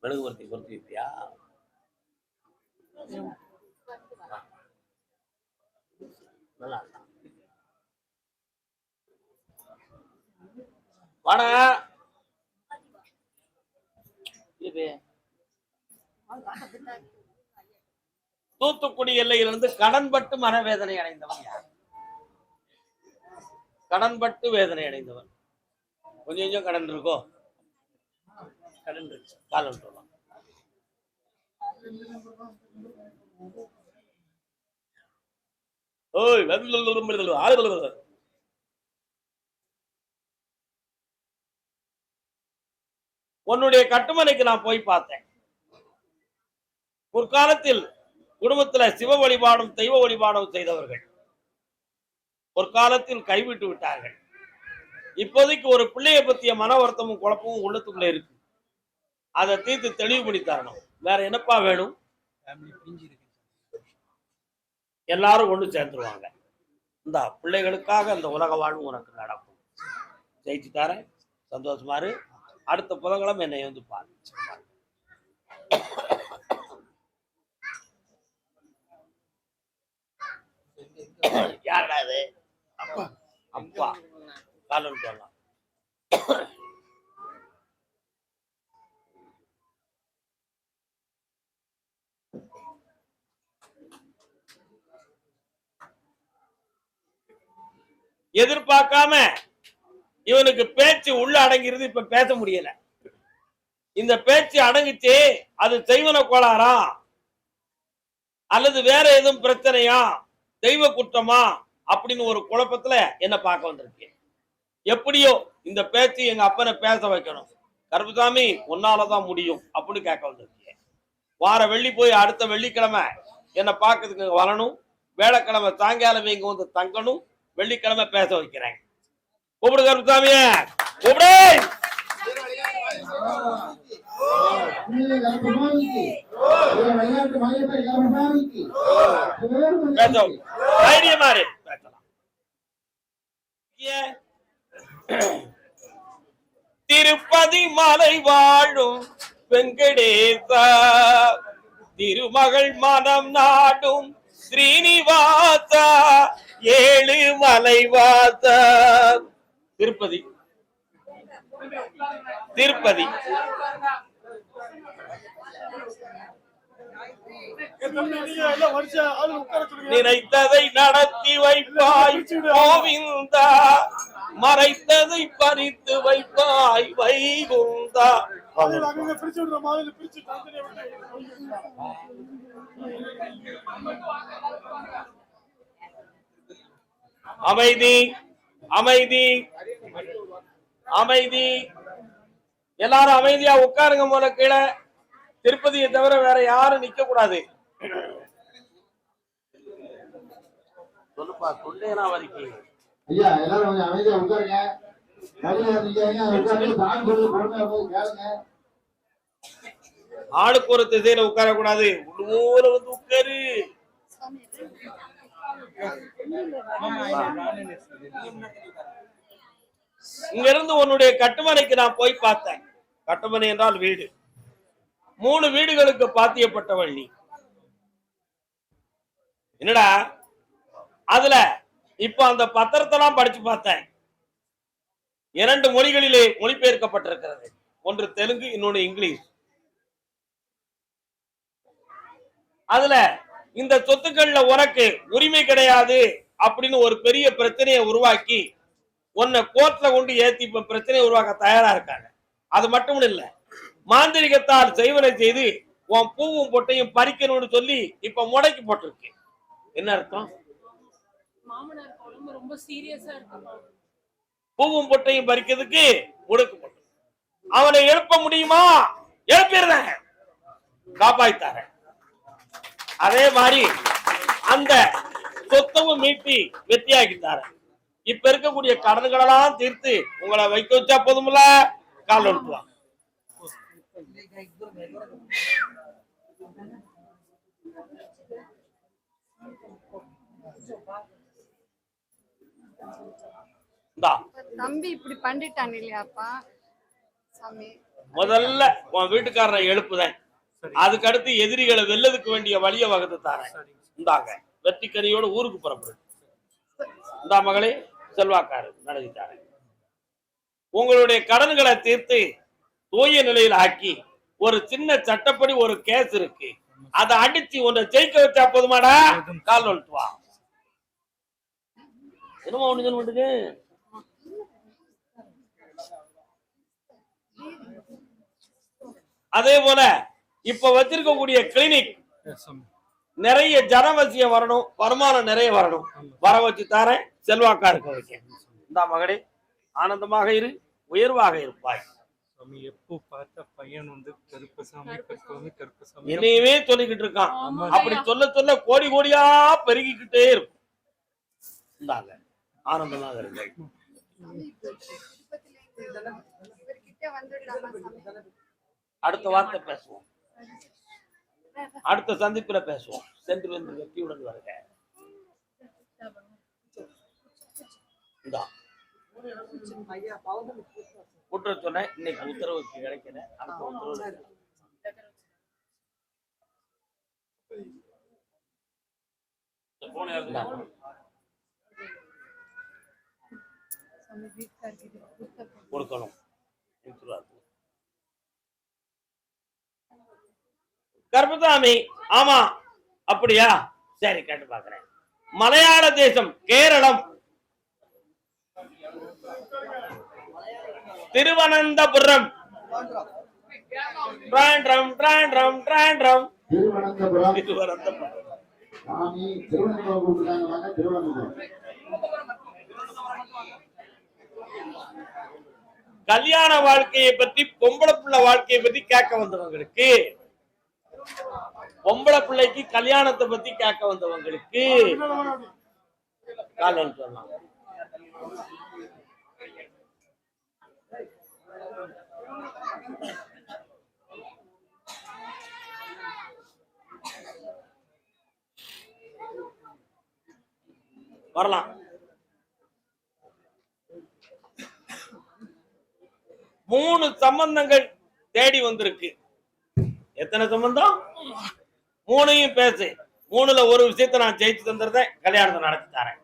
Speaker 1: மெழுகுவர்த்தி பொருத்தி வைப்பியா நல்லா வாடா தூத்துக்குடி எல்லையிலிருந்து கடன்பட்டு மனவேதனை அடைந்தவன் யார் கடன்பட்டு வேதனை அடைந்தவன் கொஞ்சம் கொஞ்சம் கடன் இருக்கோ கடன் இருக்கு காலம் சொல்லலாம் ஓய் உன்னுடைய கட்டுமனைக்கு நான் போய் பார்த்தேன் முற்காலத்தில் குடும்பத்துல சிவ வழிபாடும் தெய்வ வழிபாடும் செய்தவர்கள் ஒரு காலத்தில் கைவிட்டு விட்டார்கள் இப்போதைக்கு ஒரு பிள்ளையை பத்திய மன வருத்தமும் குழப்பமும் உள்ளத்துக்குள்ள இருக்கு அதை தீர்த்து தெளிவுபடி தரணும் வேற என்னப்பா வேணும் எல்லாரும் ஒண்ணு சேர்ந்துருவாங்க இந்த பிள்ளைகளுக்காக இந்த உலக வாழ்வு உனக்கு நடக்கும் ஜெயிச்சு தரேன் சந்தோஷமா இரு அடுத்த புதன்கிழமை என்னை வந்து பாரு யாரா இது அப்பா அப்பா காலம் சொல்லலாம் எதிர்பார்க்காம இவனுக்கு பேச்சு உள்ள அடங்கிருது இப்ப பேச முடியல இந்த பேச்சு அடங்குச்சு அது செய்வன கோளாறா அல்லது வேற எதுவும் பிரச்சனையா தெய்வ குற்றமா அப்படின்னு ஒரு குழப்பத்துல என்ன பார்க்க வந்திருக்கேன் எப்படியோ இந்த பேச்சு எங்க அப்பனை பேச வைக்கணும் கருப்பசாமி உன்னாலதான் முடியும் அப்படின்னு கேட்க வந்திருக்கேன் வார வெள்ளி போய் அடுத்த வெள்ளிக்கிழமை என்னை பார்க்கறதுக்கு வரணும். வேலைக்கிழமை சாயங்காலம் இங்க வந்து தங்கணும். வெள்ளிக்கிழமை பேச வைக்கிறேன். கூப்பிடு கருப்புசாமிய, கூப்பிடு. தைரியமாறு பேசலாம். திருப்பதி மலை வாழும் வெங்கடேசா, திருமகள் மனம் நாடும் ஸ்ரீனிவாசா, ஏழு மலைவாசா. திருப்பதி திருப்பதி நினைத்ததை நடத்தி வைப்பாய் கோவிந்தா, மறைத்ததை பறித்து வைப்பாய் வைகுந்தா. அமைதி அமைதி அமைதி. எல்லாரும் அமைதியா உட்காருங்க. போல கீழே திருப்பதியை தவிர வேற யாரும் நிக்க கூடாது. சொல்லுப்பா, தொண்டேனா வரைக்கும்
Speaker 5: ஐயா எல்லாரும் கொஞ்சம் அமைதியா உட்காருங்க.
Speaker 1: ஆளுக்கு ஒரு திசையில உட்கார கூடாது. உள்ளூர வந்து உட்காரு. இங்க இருந்து உன்னுடைய கட்டுமனைக்கு நான் போய் பார்த்தேன். கட்டுமனை என்றால் வீடு. 3 வீடுகளுக்கு பாத்தியப்பட்டவள் நீ. என்னடா அதுல இப்ப அந்த பத்திரத்தெல்லாம் படிச்சு பார்த்தேன். 2 மொழிகளிலே மொழிபெயர்க்கப்பட்டிருக்கிறது. ஒன்று தெலுங்கு, இன்னொன்று இங்கிலீஷ். அதுல இந்த சொத்துக்கள்ல உனக்கு உரிமை கிடையாது அப்படின்னு ஒரு பெரிய பிரச்சனையை உருவாக்கி உன்னை கோர்ட்ல கொண்டு ஏத்தி இப்ப பிரச்சனையை உருவாக்க தயாரா இருக்காங்க. அது மட்டும் இல்ல, மாந்திரிகத்தால் செய்வனை செய்து உன் பூவும் பொட்டையும் பறிக்கணும்னு சொல்லி இப்ப முடக்கி போட்டிருக்கு. என்ன அர்த்தம்?
Speaker 3: ரொம்ப சீரியஸா இருக்கு.
Speaker 1: பூவும் பொட்டையும் பறிக்கிறதுக்கு முடக்கு போட்டு அவனை எழுப்ப முடியுமா? எழுப்பிடுறேன், காப்பாய்த்தார. அதே மாதிரி அந்த சொத்தமும் மீட்டி வெற்றியாக்கித்தார. இப்ப இருக்கக்கூடிய கடன்களெல்லாம் தீர்த்து உங்களை வைக்க வச்சா போதும்ல. கால் ஒழுத்துவான்.
Speaker 6: தம்பி இப்படி பண்ணிட்டான் இல்லையாப்பா சாமி.
Speaker 1: முதல்ல உன் வீட்டுக்காரனை எழுப்புதேன். அதுக்கு அடுத்து எதிரிகளை வெல்லதுக்கு வேண்டிய வழியை வகுத்து தாரேன். இந்தாங்க வெற்றிக்கனியோட ஊருக்கு புறப்படு. இந்தா மகளே, செல்வாக்காரு நடத்திட்டாரு. உங்களுடைய கடன்களை தீர்த்து தூய நிலையில் ஆக்கி ஒரு சின்ன சட்டப்படி ஒரு கேஸ் இருக்கு, அதை அடிச்சு உன்னை ஜெயிக்க வச்சா போதுமாடா. கால் வளர்த்துவா. என்னமா ஒண்ணு சொல்லுங்க. அதே போல இப்ப வச்சிருக்கக்கூடிய கிளினிக் நிறைய ஜனவசியம் வரணும், வருமானம் நிறைய வரணும். வர வச்சு தாரேன், செல்வாக்கா இருக்க வைக்க. இந்த மகளே, ஆனந்தமாக இரு, உயர்வாக இருப்பாய்.
Speaker 7: எப்போ பார்த்த பையன் வந்து கருப்பசாமி கருப்பசாமி
Speaker 1: என்னையவே சொல்லிக்கிட்டு இருக்கான். அப்படி சொல்ல சொல்ல கோடி கோடியா பெருகிக்கிட்டே இருக்கும். இந்தாங்க ஆனந்தமாக இருங்க. அடுத்த வார்த்தை பேசுவோம், அடுத்த சந்திப்புல பேசுவோம். சென்று வந்து வெற்றியுடன் வருக. குற்ற சொன்ன இன்னைக்கு உத்தரவு கிடைக்கல. அடுத்த உத்தரவு கொடுக்கணும். கருப்பசாமி, ஆமா அப்படியா? சரி, கேட்டு பாக்குறேன். மலையாள தேசம், கேரளம், திருவனந்தபுரம், கல்யாண வாழ்க்கையை பத்தி, பொம்பளை புள்ள வாழ்க்கையை பத்தி கேட்க வந்தவங்களுக்கு பொம்பளை பிள்ளைக்கு கல்யாணத்தை பத்தி கேட்க வந்தவங்களுக்கு காலம் சொல்லலாம். வரலாம். மூணு சம்பந்தங்கள் தேடி வந்திருக்கு. எத்தனை சம்பந்தம்? மூணையும் பேசு. மூணுல ஒரு விஷயத்த நான் ஜெயிச்சு தந்துருந்தேன், கல்யாணத்தை நடத்தி தரேன்.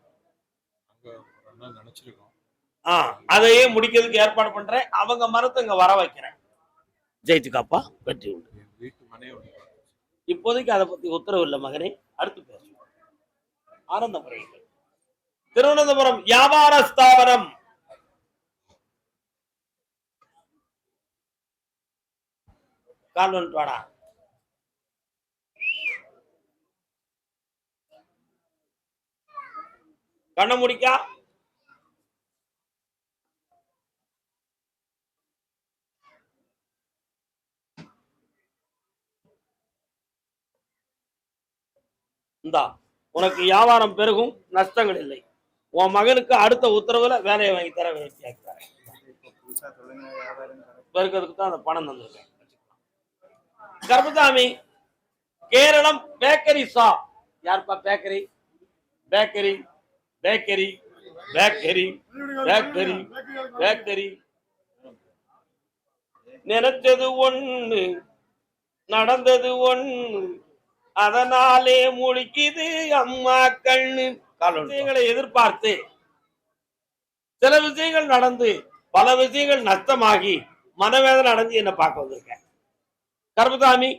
Speaker 1: அதையே முடிக்கிறதுக்கு ஏற்பாடு பண்றேன். அவங்க மரத்தை இங்க வர வைக்கிறேன். ஜெயிச்சுக்காப்பா, வெற்றி உண்டு. இப்போதைக்கு அதை பத்தி உத்தரவு இல்லை மகனே, அடுத்து பேசுவோம். ஆனந்த முறைகள் திருவனந்தபுரம் வியாபார ஸ்தாபனம். கால்வன்பாடா கண்ண முடிக்கா. இந்தா உனக்கு வியாபாரம் பெருகும், நஷ்டங்கள் இல்லை. உன் மகனுக்கு அடுத்த உத்தரவுல வேலையை வாங்கி தர வேண்டியிருக்கிறேன். பெருக்கிறதுக்கு தான் அந்த பணம் தந்திருக்கேன். Karpasamy Keralam bakery shop. யாருப்பா bakery? Bakery bakery bakery bakery bakery. நினைச்சது ஒண்ணு, நடந்தது ஒண்ணு, அதனாலே முழிக்குது அம்மா கண்ணு. விஷயங்களை எதிர்பார்த்து சில விஷயங்கள் நடந்து பல விஷயங்கள் நஷ்டமாகி மனவேதனை அடைஞ்சு என்ன பார்க்க வந்திருக்கேன். கர்பசாமி,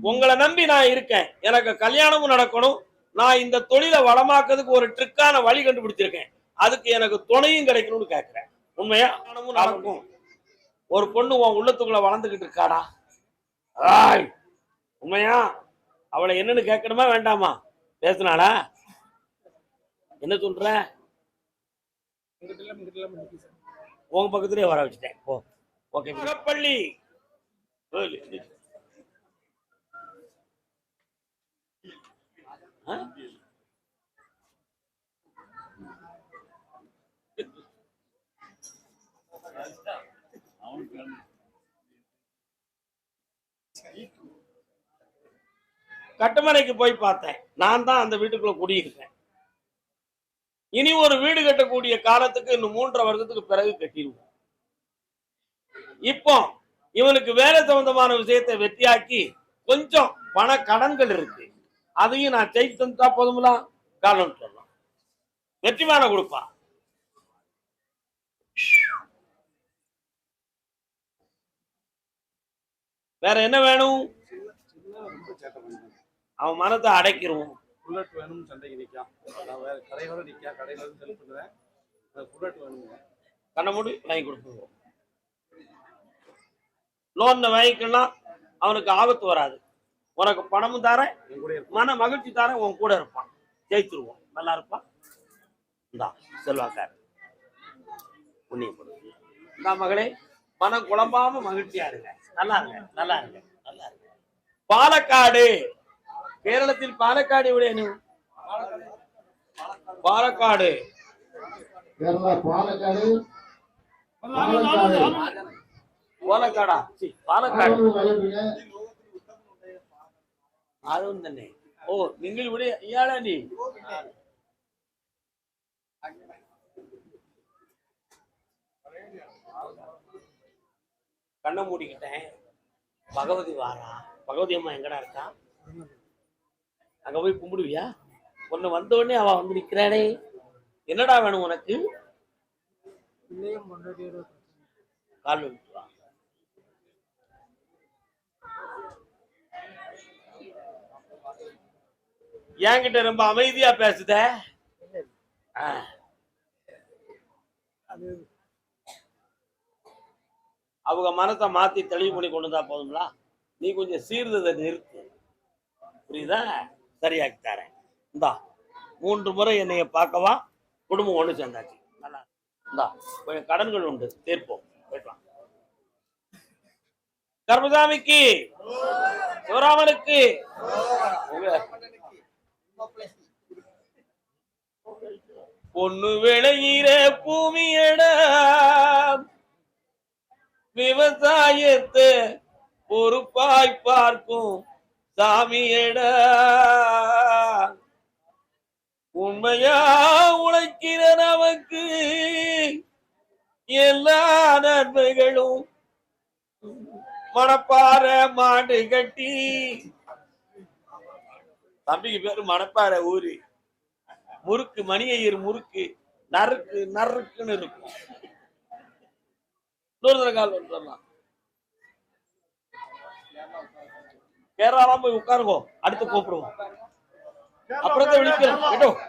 Speaker 1: உங்களை நம்பி நான் இருக்கேன். எனக்கு கல்யாணமும் நடக்கணும். நான் இந்த தொழிலை வளமாக்குறதுக்கு ஒரு ட்ரிக்கான வழி கண்டுபிடிச்சிருக்கேன். அதுக்கு எனக்கு துணையும் கிடைக்கணும்னு கேட்கிறேன். உண்மையா? கல்யாணமும் நடக்கும். ஒரு பொண்ணு உன் உள்ளத்துக்குள்ள வளர்ந்துகிட்டு இருக்காடா. உண்மையா? அவளை என்னன்னு கேட்கணுமா வேண்டாமா? பேசினாளா? என்ன சொல்ற? உங்க பக்கத்திலே வர வச்சுட்டேன். ஓகே. பள்ளி கட்டுமனைக்கு போய் பார்த்தேன். நான் தான் அந்த வீட்டுக்குள்ள குடியிருக்கேன். இனி ஒரு வீடு கட்டக்கூடிய காலத்துக்கு இன்னும் 3.5 வருஷத்துக்கு பிறகு கட்டிடுவோம். இப்போ இவனுக்கு வேலை சம்பந்தமான விஷயத்தை வெற்றியாக்கி கொஞ்சம் பண கடன்கள் இருக்கு. அதையும் நான் செய்து தந்தா போதுங்களா? காலம் சொல்லலாம். வெற்றிமான கொடுப்பா. வேற என்ன வேணும்? அவன் மனத்தை அடைக்கிறோம்.
Speaker 2: புல்லட் வேணும், சண்டைக்கு நிற்கான். நான் வேற கடையோட நிற்கா, கடையில இருந்து ஹெல்ப் பண்ணுவேன். புல்லட் வேணுங்க.
Speaker 1: கண்ண மூடி வாங்கி கொடுத்துருவோம். லோன் வாங்கிக்கலாம், அவனுக்கு ஆபத்து வராது. உனக்கு பணமும் தரேன், மன மகிழ்ச்சி தரேன், உன் கூட இருப்பான். ஜெயிச்சிருவோம். நல்லா இருப்பான். இந்தா செல்வாக்கார் புண்ணியப்படும். இந்த மகளே, மனம் குழம்பாம மகிழ்ச்சியா இருங்க. நல்லா இருங்க, நல்லா இருங்க, நல்லா இருங்க. பாலக்காடு, கேரளத்தில் பாலக்காடு எവിടെയാണ്? பாலக்காடு. പാലക്കാടാ? പാലക്കാട്. അതും തന്നെ. ഓ, നിങ്ങൾ ഇവിടെ ഇയാളാ നീ? கண்ணை மூடிக்கிட்டேன். பகவதி வாரா. பகவதி அம்மா எங்கடா இருக்கா? அங்க போய் கும்பிடுவியா? ஒன்னு வந்த உடனே அவ வந்து நிக்கிறானே. என்னடா வேணும் உனக்கு? கால் விட்டு வா. என்கிட்ட ரொம்ப அமைதியா பேசுத. அவங்க மனத்தை மாத்தி தெளிவு பண்ணி கொண்டு தான் போதுங்களா? நீ கொஞ்சம் சீர்ததை நிறுத்து. புரியுதா? சரியாக்கி தரேன். இந்தா 3 முறை என்னைய பார்க்கவா. குடும்பம் ஒண்ணு சேர்ந்தாச்சு. நல்லா இந்தா கொஞ்சம் கடன்கள் உண்டு, தீர்ப்போம். போயிட்டு கர்பசாமிக்கு சிவராமனுக்கு பொண்ணு விளையிற பூமியட விவசாயத்தை பொறுப்பாய் பார்க்கும் சாமியட உண்மையா உழைக்கிற நமக்கு எல்லா நன்மைகளும் மணப்பாற மாடு கட்டி. தம்பிக்கு பேரு மணப்பாற ஊரு. முறுக்கு மணியையர் முறுக்கு நறுக்கு நறுக்குன்னு இருக்கும். கால் வந்துடலாம். கேரளாலாம் போய் உட்காருங்கோ, அடுத்து கூப்பிடுவோம். அப்புறத்தை விழிக்கிறோம்.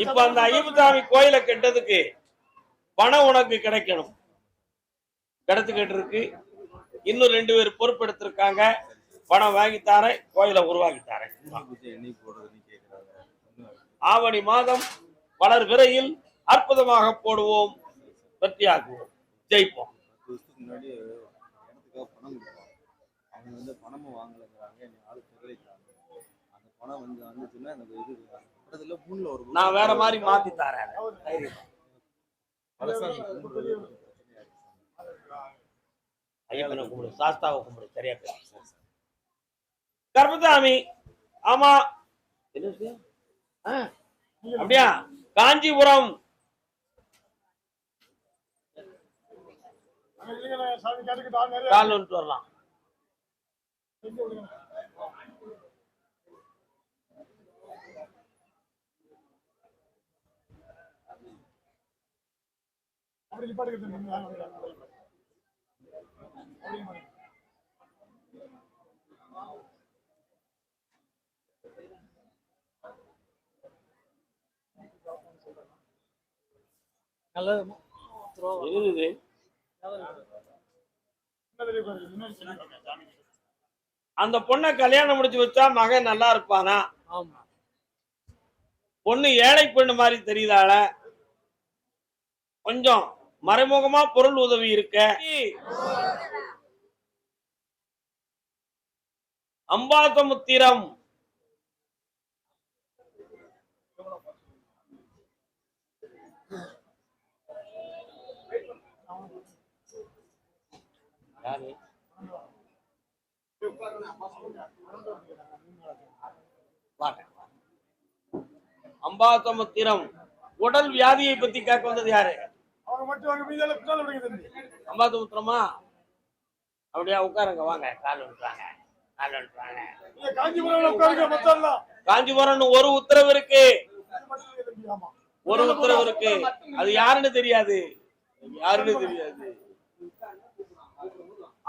Speaker 1: இப்ப அந்த ஐயப்பசாமி கோயிலை கெட்டதுக்கு பணம் உனக்கு கிடைக்கணும். கிடைச்சுக்கிட்டு இருக்கு. இன்னும் 2 பேர் பொறுப்பெடுத்திருக்காங்க. பணம் வாங்கித்தாரேன், கோயிலை உருவாக்கித்தாரேன். ஆவணி மாதம் வளர் விரையில் அற்புதமாக போடுவோம், வெற்றியாக்குவோம், ஜெயிப்போம்.
Speaker 2: முன்னாடி இடத்துக்காக பணம் கொடுப்பாங்க. அவங்க வந்து பணமும் வாங்கலைங்கிறாங்க. ஆளு புகழைக்கிறாங்க. அந்த பணம் வந்து வந்துச்சுன்னா எனக்கு இது படத்துல பூன்ல ஒரு
Speaker 1: நான் வேற மாதிரி மாத்தி தரேன். ஐயப்பனை கும்பிடு, சாஸ்தாவை கும்பிடு, சரியா பேசு. கருப்பசாமி, ஆமா அப்படியா? காஞ்சிபுரம் கால் வந்துட்டு வரலாம். இருக்குது. அந்த பொண்ணை கல்யாணம் முடிச்சு வச்சா மகன் நல்லா இருப்பானா? பொண்ணு ஏழை பெண்ணு மாதிரி தெரியுதாள? கொஞ்சம் மறைமுகமா பொருள் உதவி இருக்க. அம்பாசமுத்திரம் யாரு? அம்பாசமுத்திரம் உடல் வியாதியை பத்தி கேட்க வந்தது யாரு? அம்பாசமுத்திரமா? அப்படியா? உட்காருங்க, வாங்க. கால் வந்துட்டாங்க, கால் வந்துட்டாங்க. காஞ்சிபுரம் ஒரு உத்தரவு இருக்கு, ஒரு உத்தரவு இருக்கு. அது யாருன்னு தெரியாது, யாருன்னு தெரியாது.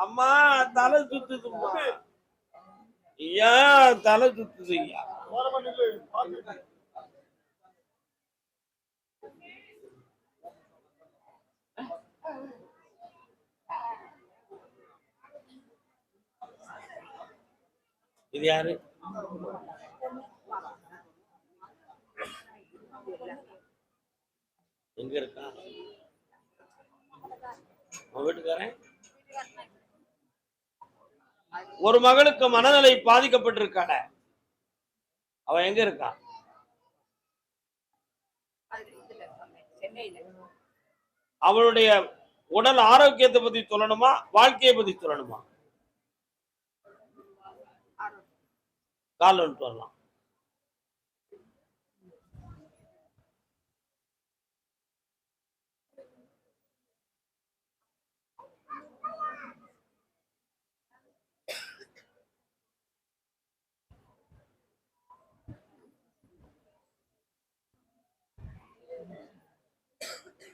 Speaker 1: அம்மா தலை சுத்துதும்மா. ஐயா தலை சுத்துது ஐயா. இது யாரு? எங்க இருக்கா? வீட்டுக்காரன். ஒரு மகளுக்கு மனநிலை பாதிக்கப்பட்டிருக்காள, அவ எங்க இருக்கா? அவளுடைய உடல் ஆரோக்கியத்தை பத்தி சொல்லணுமா, வாழ்க்கையை பத்தி சொல்லணுமா? கால் வந்துட்டு வரலாம்.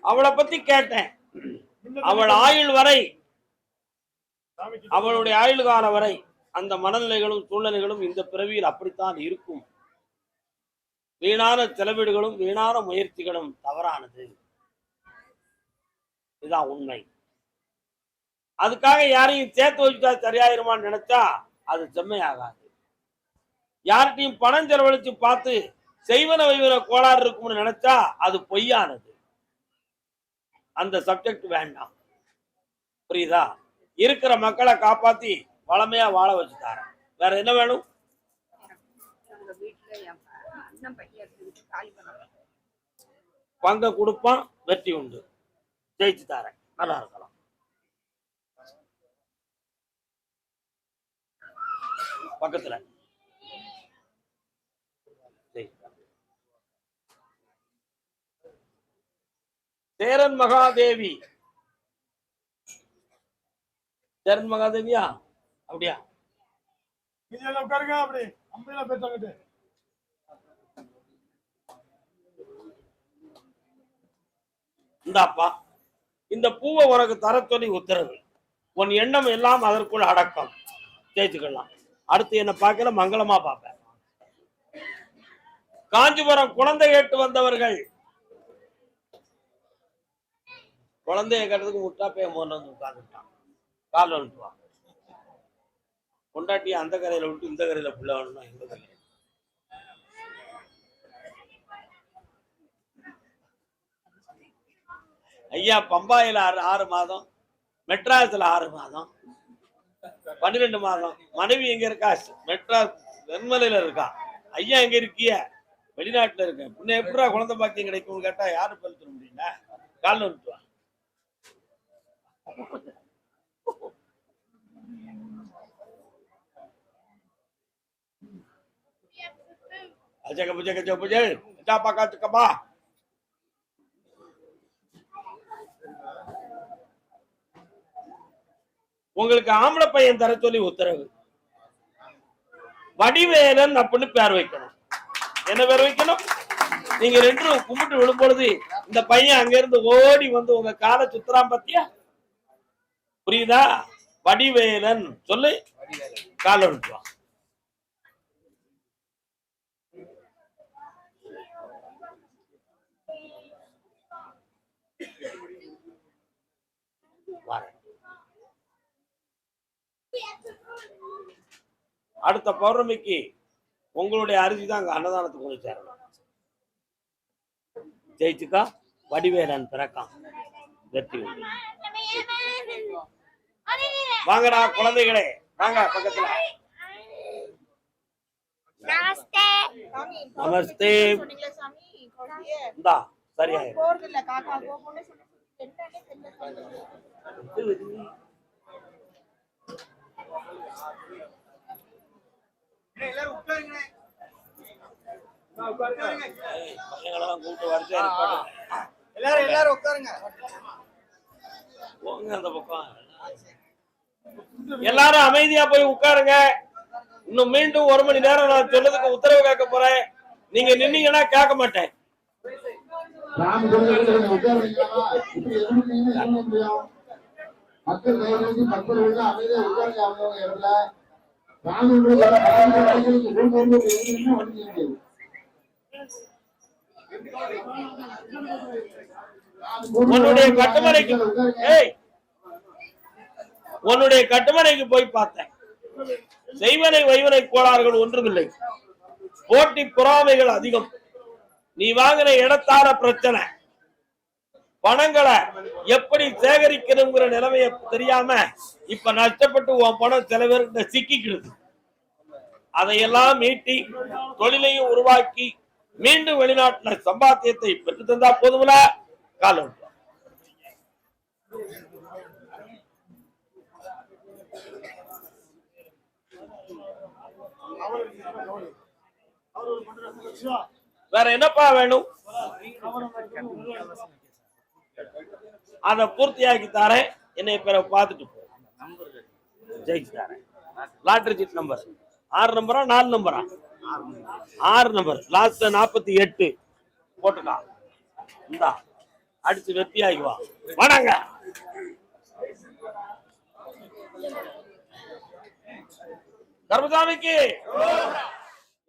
Speaker 1: அவளை பத்தி கேட்டேன். அவள் ஆயுள் வரை, அவளுடைய ஆயுள் காலம் வரை அந்த மனநிலைகளும் சூழ்நிலைகளும் இந்த பிறவியில் அப்படித்தான் இருக்கும். வீணான செலவீடுகளும் வீணான முயற்சிகளும் தவறானது. இதுதான் உண்மை. அதுக்காக யாரையும் சேர்த்து வச்சுட்டா சரியாயிருமான்னு நினைச்சா அது செம்மையாகாது. யார்கிட்டையும் பணம் செலவழிச்சு பார்த்து செய்வன வைவன கோளாறு இருக்கும்னு நினைச்சா அது பொய்யானது. அந்த சப்ஜெக்ட் வேண்டாம். புரியுதா? இருக்கிற மக்களை காப்பாத்தி வளமையா வாழ வச்சு தரேன். வேற என்ன வேணும்?
Speaker 4: எங்க வீட்டுல என் அண்ணன் பையன் இருக்கு, காலி பண்ண
Speaker 1: பங்க கொடுப்பான், வெற்றி உண்டு. ஜெயிச்சு தரேன், நல்லா இருக்கலாம். பக்கத்துல சேரன் மகாதேவி. சேரன் மகாதேவியா? அப்படியா?
Speaker 5: உட்காருங்க. அப்படி அம்பையில பேசாங்கிட்டு
Speaker 1: இந்தாப்பா, இந்த பூவை உனக்கு தர சொல்லி உத்தரவு. உன் எண்ணம் எல்லாம் அதற்குள் அடக்கம். ஜெயிச்சுக்கலாம். அடுத்து என்ன பார்க்கல, மங்களமா பார்ப்பேன். காஞ்சிபுரம் குழந்தை கேட்டு வந்தவர்கள். குழந்தைய கேட்டதுக்கு முட்டாப்பைய மோன வந்து உட்கார்ந்துட்டான். கால் வந்துட்டுவான். கொண்டாட்டி அந்த கரையில விட்டு இந்த கரையில புள்ள வேணும்னா எங்க கரையில? ஐயா, பம்பாயில 6 மாதம், மெட்ராஸ்ல 6 மாதம், 12 மாதம். மனைவி எங்க இருக்கா? மெட்ராஸ் வெண்மலையில இருக்கா. ஐயா எங்க இருக்கிய? வெளிநாட்டுல இருக்க. பின்ன எப்படா குழந்தை பாக்கியம் கிடைக்கும்னு கேட்டா யாரு பதில் சொல்ல முடியல? கால் வந்துட்டுவான். உங்களுக்கு ஆம்பளை பையன் தர சொல்லி உத்தரவு. வடிவேலன் அப்படின்னு பேர் வைக்கணும். என்ன பேர் வைக்கணும்? நீங்க 2 கும்பிட்டு விடும் பொழுது இந்த பையன் அங்க இருந்து ஓடி வந்து உங்க காலை சுத்துறான் பத்தியா? புரியுதா? வடிவேலன் சொல்லு, காலை விட்டுவான். அடுத்த பௌர்ணமிக்கு உங்களுடைய அரிசி தான் அங்க அன்னதானத்துக்கு கொண்டு சேரணும். ஜெயிச்சுக்கா, வடிவேலன் பிறக்கான், வெற்றி. வாங்கடா குழந்தைகளே, வாங்க பக்கத்துல. நமஸ்தே. இந்தா சரியா கூப்பிட்டு வரிசை
Speaker 2: எல்லாரும் உட்காருங்க.
Speaker 1: போங்க அந்த பக்கம். எல்லாரும் அமைதியா போய் உட்காருங்க. இன்னும் மீண்டும் 1 மணி நேரம் நான் சொன்னதுக்கு உத்தரவு கேட்க போறேன். நீங்க நின்னீங்கன்னா கேட்க மாட்டேன்.
Speaker 5: மக்கள் அமைதியா உட்காருங்க. அவங்க இடத்துல
Speaker 1: உன்னுடைய கட்டுமனைக்கு போய் பார்த்தேன். செய்வனை வைவனை கோளாறுகள் ஒன்றுமில்லை. போட்டி பொறாமைகள் அதிகம். நீ வாங்கின இடத்தார பிரச்சனை. பணங்களை எப்படி சேகரிக்கணுங்கிற நிலைமைய தெரியாம இப்ப நஷ்டப்பட்டு உன் பணம் சில பேருக்கு சிக்கிக்கிடுது. அதையெல்லாம் மீட்டி தொழிலையும் உருவாக்கி மீண்டும் வெளிநாட்டுல சம்பாத்தியத்தை பெற்று தந்தா போதுமில்ல. காலம் வேற என்னப்பா வேணும்? அதை பூர்த்தியாக்கி தாரேன். என்னை பேரை பார்த்துட்டு போ. ஜெயிச்சு தாரேன். லாட்டரி சீட் நம்பர் 6 நம்பரா 4 நம்பரா? 6 நம்பர். லாஸ்ட் 48 போட்டுக்கா. இந்தா அடிச்சு வெற்றியாகி வா. வணங்க. கர்மசாமிக்கு